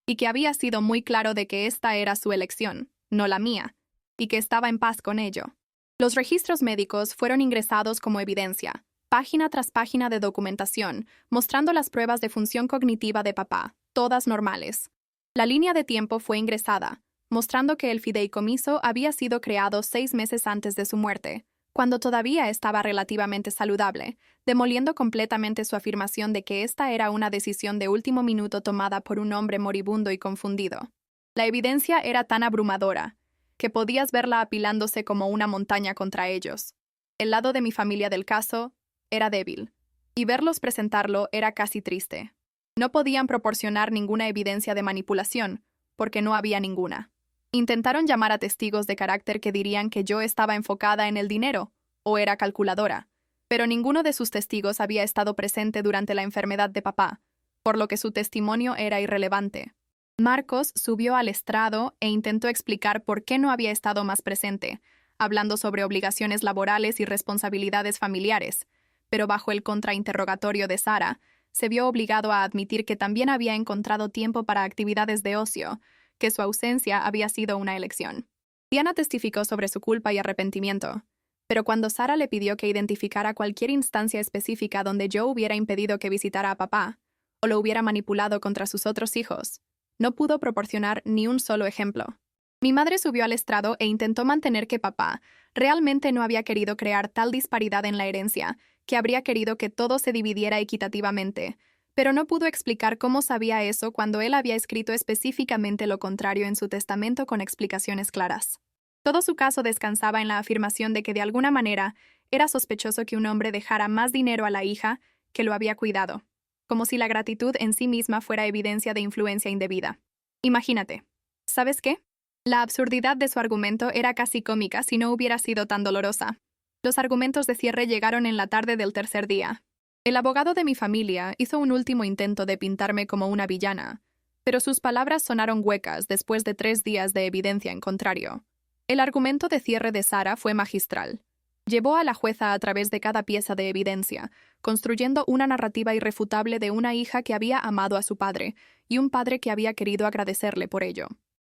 y que había sido muy claro de que esta era su elección. no la mía, y que estaba en paz con ello. Los registros médicos fueron ingresados como evidencia, página tras página de documentación, mostrando las pruebas de función cognitiva de papá, todas normales. La línea de tiempo fue ingresada, mostrando que el fideicomiso había sido creado 6 meses antes de su muerte, cuando todavía estaba relativamente saludable, demoliendo completamente su afirmación de que esta era una decisión de último minuto tomada por un hombre moribundo y confundido. La evidencia era tan abrumadora que podías verla apilándose como una montaña contra ellos. El lado de mi familia del caso era débil, y verlos presentarlo era casi triste. No podían proporcionar ninguna evidencia de manipulación, porque no había ninguna. Intentaron llamar a testigos de carácter que dirían que yo estaba enfocada en el dinero, o era calculadora, pero ninguno de sus testigos había estado presente durante la enfermedad de papá, por lo que su testimonio era irrelevante. Marcos subió al estrado e intentó explicar por qué no había estado más presente, hablando sobre obligaciones laborales y responsabilidades familiares, pero bajo el contrainterrogatorio de Sara, se vio obligado a admitir que también había encontrado tiempo para actividades de ocio, que su ausencia había sido una elección. Diana testificó sobre su culpa y arrepentimiento, pero cuando Sara le pidió que identificara cualquier instancia específica donde Joe hubiera impedido que visitara a papá, o lo hubiera manipulado contra sus otros hijos, no pudo proporcionar ni un solo ejemplo. Mi madre subió al estrado e intentó mantener que papá realmente no había querido crear tal disparidad en la herencia, que habría querido que todo se dividiera equitativamente, pero no pudo explicar cómo sabía eso cuando él había escrito específicamente lo contrario en su testamento con explicaciones claras. Todo su caso descansaba en la afirmación de que de alguna manera era sospechoso que un hombre dejara más dinero a la hija que lo había cuidado, como si la gratitud en sí misma fuera evidencia de influencia indebida. Imagínate. ¿Sabes qué? La absurdidad de su argumento era casi cómica si no hubiera sido tan dolorosa. Los argumentos de cierre llegaron en la tarde del tercer día. El abogado de mi familia hizo un último intento de pintarme como una villana, pero sus palabras sonaron huecas después de 3 días de evidencia en contrario. El argumento de cierre de Sara fue magistral. Llevó a la jueza a través de cada pieza de evidencia, construyendo una narrativa irrefutable de una hija que había amado a su padre y un padre que había querido agradecerle por ello.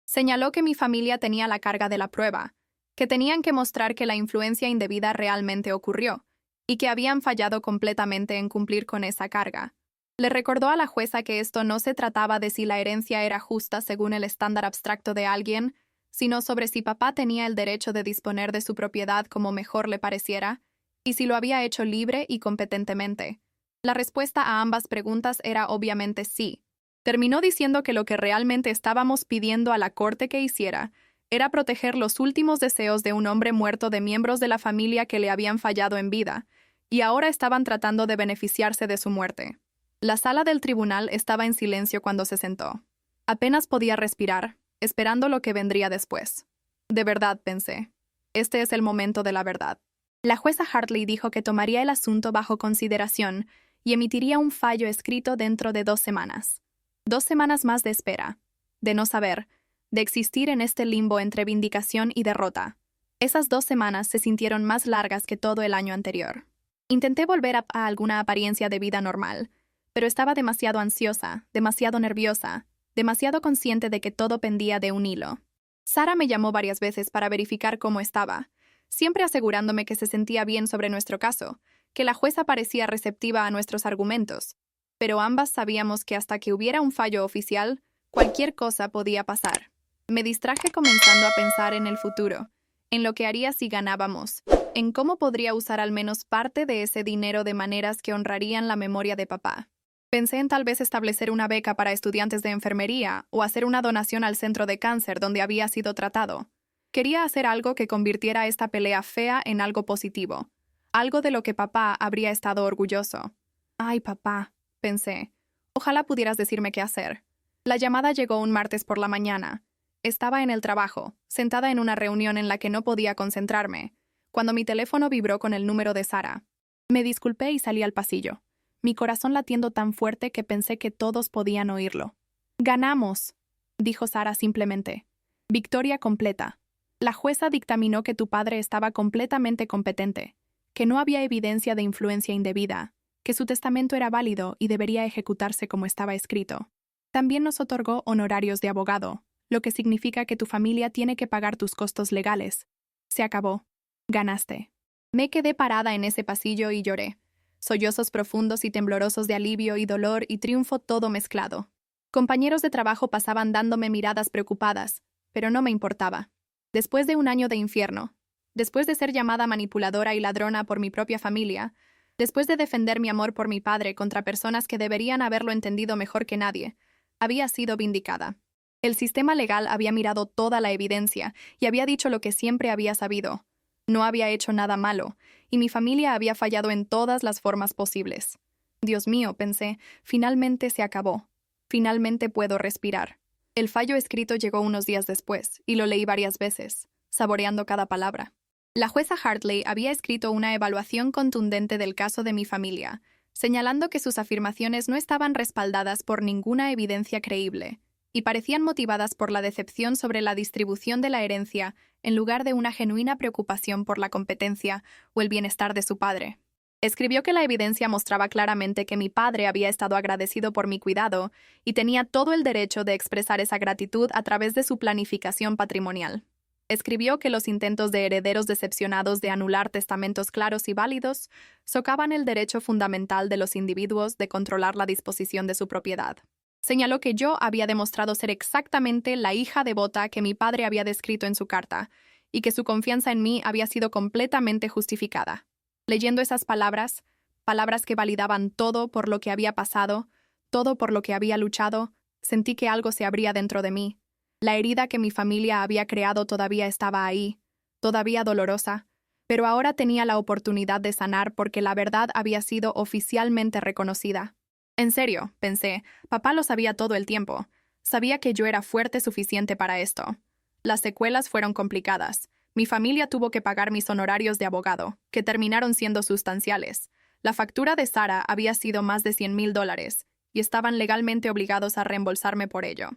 Señaló que mi familia tenía la carga de la prueba, que tenían que mostrar que la influencia indebida realmente ocurrió, y que habían fallado completamente en cumplir con esa carga. Le recordó a la jueza que esto no se trataba de si la herencia era justa según el estándar abstracto de alguien, sino sobre si papá tenía el derecho de disponer de su propiedad como mejor le pareciera, y si lo había hecho libre y competentemente. La respuesta a ambas preguntas era obviamente sí. Terminó diciendo que lo que realmente estábamos pidiendo a la corte que hiciera era proteger los últimos deseos de un hombre muerto de miembros de la familia que le habían fallado en vida, y ahora estaban tratando de beneficiarse de su muerte. La sala del tribunal estaba en silencio cuando se sentó. Apenas podía respirar, esperando lo que vendría después. De verdad, pensé. Este es el momento de la verdad. La jueza Hartley dijo que tomaría el asunto bajo consideración y emitiría un fallo escrito dentro de 2 semanas. 2 semanas más de espera, de no saber, de existir en este limbo entre vindicación y derrota. Esas 2 semanas se sintieron más largas que todo el año anterior. Intenté volver a alguna apariencia de vida normal, pero estaba demasiado ansiosa, demasiado nerviosa, demasiado consciente de que todo pendía de un hilo. Sara me llamó varias veces para verificar cómo estaba, siempre asegurándome que se sentía bien sobre nuestro caso, que la jueza parecía receptiva a nuestros argumentos, pero ambas sabíamos que hasta que hubiera un fallo oficial, cualquier cosa podía pasar. Me distraje comenzando a pensar en el futuro, en lo que haría si ganábamos, en cómo podría usar al menos parte de ese dinero de maneras que honrarían la memoria de papá. Pensé en tal vez establecer una beca para estudiantes de enfermería o hacer una donación al centro de cáncer donde había sido tratado. Quería hacer algo que convirtiera esta pelea fea en algo positivo, algo de lo que papá habría estado orgulloso. Ay, papá, pensé. Ojalá pudieras decirme qué hacer. La llamada llegó un martes por la mañana. Estaba en el trabajo, sentada en una reunión en la que no podía concentrarme, cuando mi teléfono vibró con el número de Sara. Me disculpé y salí al pasillo, mi corazón latiendo tan fuerte que pensé que todos podían oírlo. «Ganamos», dijo Sara simplemente. «Victoria completa. La jueza dictaminó que tu padre estaba completamente competente, que no había evidencia de influencia indebida, que su testamento era válido y debería ejecutarse como estaba escrito. También nos otorgó honorarios de abogado, lo que significa que tu familia tiene que pagar tus costos legales. Se acabó. Ganaste. Me quedé parada en ese pasillo y lloré. Sollozos profundos y temblorosos de alivio y dolor y triunfo todo mezclado. Compañeros de trabajo pasaban dándome miradas preocupadas, pero no me importaba. Después de un año de infierno, después de ser llamada manipuladora y ladrona por mi propia familia, después de defender mi amor por mi padre contra personas que deberían haberlo entendido mejor que nadie, había sido vindicada. El sistema legal había mirado toda la evidencia y había dicho lo que siempre había sabido. No había hecho nada malo, y mi familia había fallado en todas las formas posibles. Dios mío, pensé, finalmente se acabó. Finalmente puedo respirar. El fallo escrito llegó unos días después, y lo leí varias veces, saboreando cada palabra. La jueza Hartley había escrito una evaluación contundente del caso de mi familia, señalando que sus afirmaciones no estaban respaldadas por ninguna evidencia creíble, y parecían motivadas por la decepción sobre la distribución de la herencia en lugar de una genuina preocupación por la competencia o el bienestar de su padre. Escribió que la evidencia mostraba claramente que mi padre había estado agradecido por mi cuidado y tenía todo el derecho de expresar esa gratitud a través de su planificación patrimonial. Escribió que los intentos de herederos decepcionados de anular testamentos claros y válidos socavan el derecho fundamental de los individuos de controlar la disposición de su propiedad. Señaló que yo había demostrado ser exactamente la hija devota que mi padre había descrito en su carta, y que su confianza en mí había sido completamente justificada. Leyendo esas palabras, palabras que validaban todo por lo que había pasado, todo por lo que había luchado, sentí que algo se abría dentro de mí. La herida que mi familia había creado todavía estaba ahí, todavía dolorosa, pero ahora tenía la oportunidad de sanar porque la verdad había sido oficialmente reconocida. En serio, pensé, papá lo sabía todo el tiempo. Sabía que yo era fuerte suficiente para esto. Las secuelas fueron complicadas. Mi familia tuvo que pagar mis honorarios de abogado, que terminaron siendo sustanciales. La factura de Sara había sido más de $100,000, y estaban legalmente obligados a reembolsarme por ello.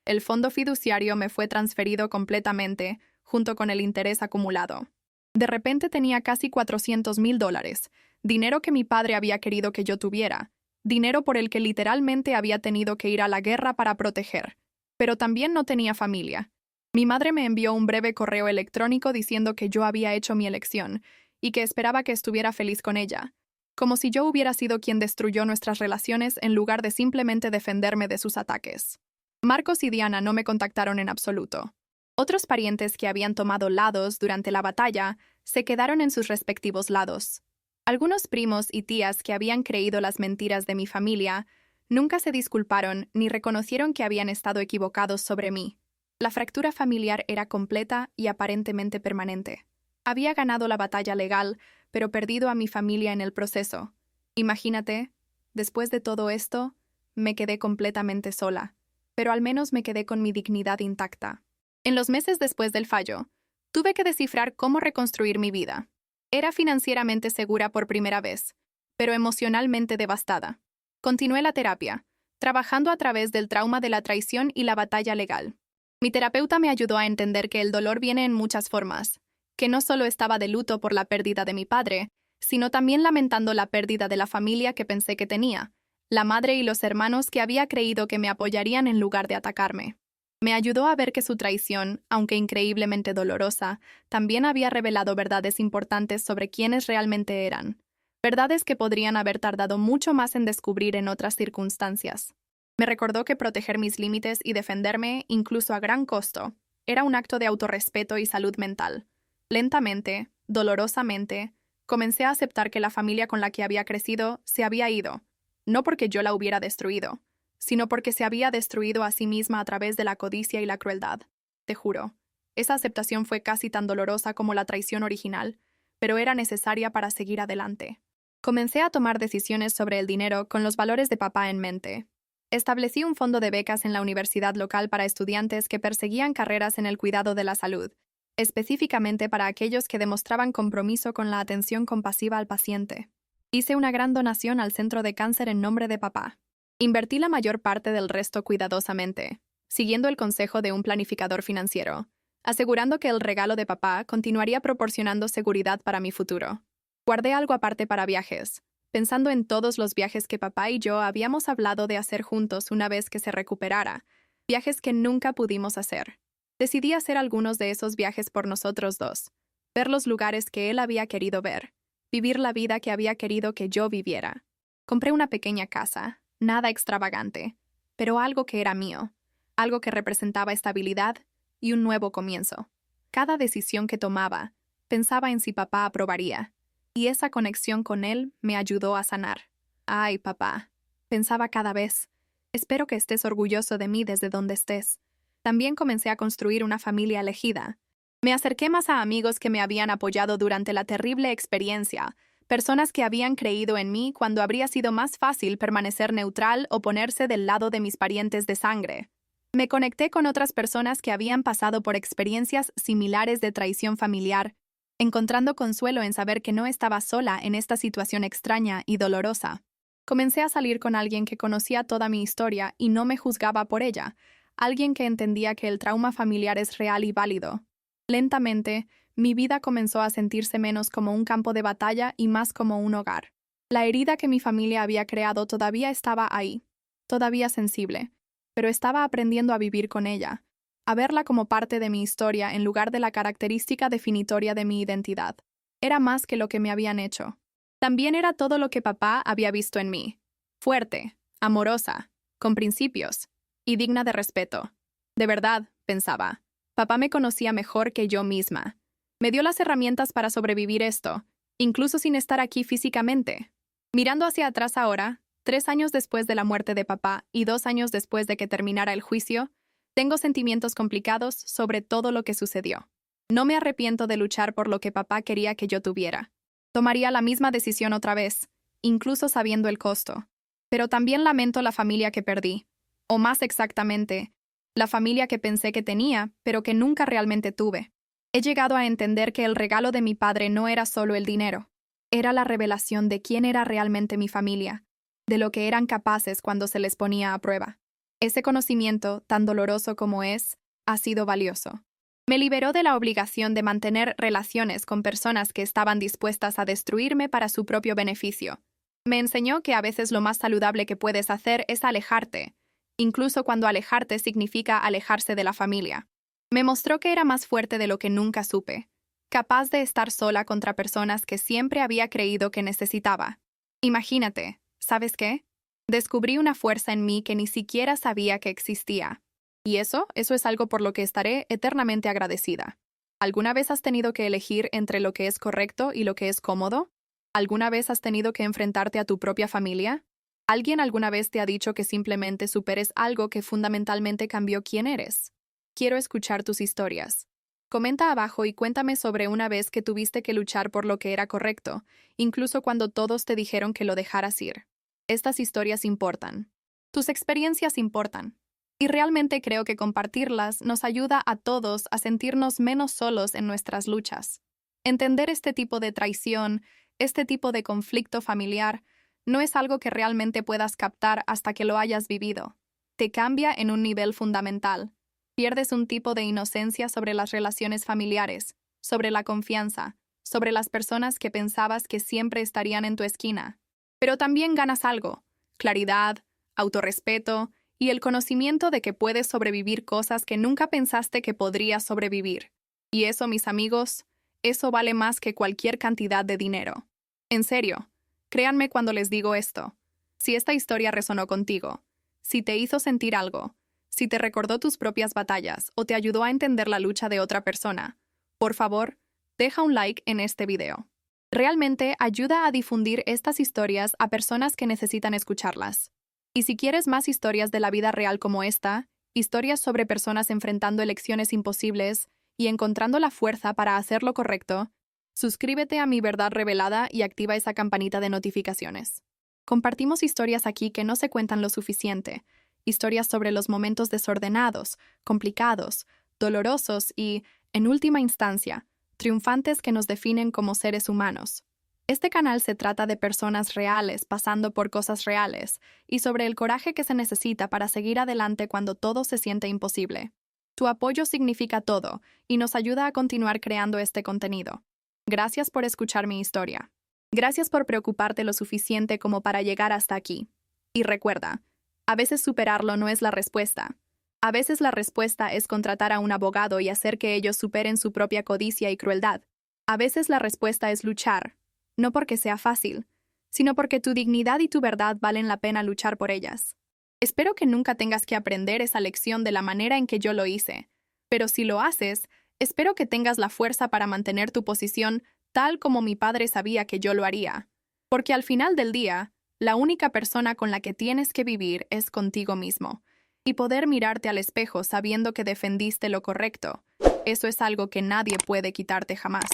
El fondo fiduciario me fue transferido completamente, junto con el interés acumulado. De repente tenía casi $400,000, dinero que mi padre había querido que yo tuviera, dinero por el que literalmente había tenido que ir a la guerra para proteger. Pero también no tenía familia. Mi madre me envió un breve correo electrónico diciendo que yo había hecho mi elección y que esperaba que estuviera feliz con ella, como si yo hubiera sido quien destruyó nuestras relaciones en lugar de simplemente defenderme de sus ataques. Marcos y Diana no me contactaron en absoluto. Otros parientes que habían tomado lados durante la batalla se quedaron en sus respectivos lados. Algunos primos y tías que habían creído las mentiras de mi familia nunca se disculparon ni reconocieron que habían estado equivocados sobre mí. La fractura familiar era completa y aparentemente permanente. Había ganado la batalla legal, pero perdido a mi familia en el proceso. Imagínate, después de todo esto, me quedé completamente sola, pero al menos me quedé con mi dignidad intacta. En los meses después del fallo, tuve que descifrar cómo reconstruir mi vida. Era financieramente segura por primera vez, pero emocionalmente devastada. Continué la terapia, trabajando a través del trauma de la traición y la batalla legal. Mi terapeuta me ayudó a entender que el dolor viene en muchas formas, que no solo estaba de luto por la pérdida de mi padre, sino también lamentando la pérdida de la familia que pensé que tenía, la madre y los hermanos que había creído que me apoyarían en lugar de atacarme. Me ayudó a ver que su traición, aunque increíblemente dolorosa, también había revelado verdades importantes sobre quiénes realmente eran, verdades que podrían haber tardado mucho más en descubrir en otras circunstancias. Me recordó que proteger mis límites y defenderme, incluso a gran costo, era un acto de autorrespeto y salud mental. Lentamente, dolorosamente, comencé a aceptar que la familia con la que había crecido se había ido, no porque yo la hubiera destruido, sino porque se había destruido a sí misma a través de la codicia y la crueldad. Te juro, esa aceptación fue casi tan dolorosa como la traición original, pero era necesaria para seguir adelante. Comencé a tomar decisiones sobre el dinero con los valores de papá en mente. Establecí un fondo de becas en la universidad local para estudiantes que perseguían carreras en el cuidado de la salud, específicamente para aquellos que demostraban compromiso con la atención compasiva al paciente. Hice una gran donación al centro de cáncer en nombre de papá. Invertí la mayor parte del resto cuidadosamente, siguiendo el consejo de un planificador financiero, asegurando que el regalo de papá continuaría proporcionando seguridad para mi futuro. Guardé algo aparte para viajes, pensando en todos los viajes que papá y yo habíamos hablado de hacer juntos una vez que se recuperara, viajes que nunca pudimos hacer. Decidí hacer algunos de esos viajes por nosotros dos, ver los lugares que él había querido ver, vivir la vida que había querido que yo viviera. Compré una pequeña casa, nada extravagante, pero algo que era mío, algo que representaba estabilidad y un nuevo comienzo. Cada decisión que tomaba, pensaba en si papá aprobaría, y esa conexión con él me ayudó a sanar. Ay, papá, pensaba cada vez, espero que estés orgulloso de mí desde donde estés. También comencé a construir una familia elegida. Me acerqué más a amigos que me habían apoyado durante la terrible experiencia, personas que habían creído en mí cuando habría sido más fácil permanecer neutral o ponerse del lado de mis parientes de sangre. Me conecté con otras personas que habían pasado por experiencias similares de traición familiar, encontrando consuelo en saber que no estaba sola en esta situación extraña y dolorosa. Comencé a salir con alguien que conocía toda mi historia y no me juzgaba por ella, alguien que entendía que el trauma familiar es real y válido. Lentamente, mi vida comenzó a sentirse menos como un campo de batalla y más como un hogar. La herida que mi familia había creado todavía estaba ahí, todavía sensible, pero estaba aprendiendo a vivir con ella, a verla como parte de mi historia en lugar de la característica definitoria de mi identidad. Era más que lo que me habían hecho. También era todo lo que papá había visto en mí. Fuerte, amorosa, con principios, y digna de respeto. De verdad, pensaba, papá me conocía mejor que yo misma. Me dio las herramientas para sobrevivir esto, incluso sin estar aquí físicamente. Mirando hacia atrás ahora, 3 años después de la muerte de papá y 2 años después de que terminara el juicio, tengo sentimientos complicados sobre todo lo que sucedió. No me arrepiento de luchar por lo que papá quería que yo tuviera. Tomaría la misma decisión otra vez, incluso sabiendo el costo. Pero también lamento la familia que perdí, o más exactamente, la familia que pensé que tenía, pero que nunca realmente tuve. He llegado a entender que el regalo de mi padre no era solo el dinero, era la revelación de quién era realmente mi familia, de lo que eran capaces cuando se les ponía a prueba. Ese conocimiento, tan doloroso como es, ha sido valioso. Me liberó de la obligación de mantener relaciones con personas que estaban dispuestas a destruirme para su propio beneficio. Me enseñó que a veces lo más saludable que puedes hacer es alejarte, incluso cuando alejarte significa alejarse de la familia. Me mostró que era más fuerte de lo que nunca supe, capaz de estar sola contra personas que siempre había creído que necesitaba. Imagínate, ¿sabes qué? Descubrí una fuerza en mí que ni siquiera sabía que existía. Y eso es algo por lo que estaré eternamente agradecida. ¿Alguna vez has tenido que elegir entre lo que es correcto y lo que es cómodo? ¿Alguna vez has tenido que enfrentarte a tu propia familia? ¿Alguien alguna vez te ha dicho que simplemente superes algo que fundamentalmente cambió quién eres? Quiero escuchar tus historias. Comenta abajo y cuéntame sobre una vez que tuviste que luchar por lo que era correcto, incluso cuando todos te dijeron que lo dejaras ir. Estas historias importan. Tus experiencias importan. Y realmente creo que compartirlas nos ayuda a todos a sentirnos menos solos en nuestras luchas. Entender este tipo de traición, este tipo de conflicto familiar, no es algo que realmente puedas captar hasta que lo hayas vivido. Te cambia en un nivel fundamental. Pierdes un tipo de inocencia sobre las relaciones familiares, sobre la confianza, sobre las personas que pensabas que siempre estarían en tu esquina. Pero también ganas algo: claridad, autorrespeto y el conocimiento de que puedes sobrevivir cosas que nunca pensaste que podrías sobrevivir. Y eso, mis amigos, eso vale más que cualquier cantidad de dinero. En serio, créanme cuando les digo esto. Si esta historia resonó contigo, si te hizo sentir algo, si te recordó tus propias batallas o te ayudó a entender la lucha de otra persona, por favor, deja un like en este video. Realmente ayuda a difundir estas historias a personas que necesitan escucharlas. Y si quieres más historias de la vida real como esta, historias sobre personas enfrentando elecciones imposibles y encontrando la fuerza para hacer lo correcto, suscríbete a Mi Verdad Revelada y activa esa campanita de notificaciones. Compartimos historias aquí que no se cuentan lo suficiente, historias sobre los momentos desordenados, complicados, dolorosos y, en última instancia, triunfantes que nos definen como seres humanos. Este canal se trata de personas reales pasando por cosas reales y sobre el coraje que se necesita para seguir adelante cuando todo se siente imposible. Tu apoyo significa todo y nos ayuda a continuar creando este contenido. Gracias por escuchar mi historia. Gracias por preocuparte lo suficiente como para llegar hasta aquí. Y recuerda, a veces superarlo no es la respuesta. A veces la respuesta es contratar a un abogado y hacer que ellos superen su propia codicia y crueldad. A veces la respuesta es luchar, no porque sea fácil, sino porque tu dignidad y tu verdad valen la pena luchar por ellas. Espero que nunca tengas que aprender esa lección de la manera en que yo lo hice, pero si lo haces, espero que tengas la fuerza para mantener tu posición tal como mi padre sabía que yo lo haría. Porque al final del día, la única persona con la que tienes que vivir es contigo mismo. Y poder mirarte al espejo sabiendo que defendiste lo correcto, eso es algo que nadie puede quitarte jamás.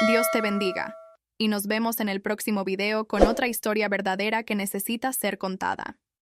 Dios te bendiga. Y nos vemos en el próximo video con otra historia verdadera que necesita ser contada.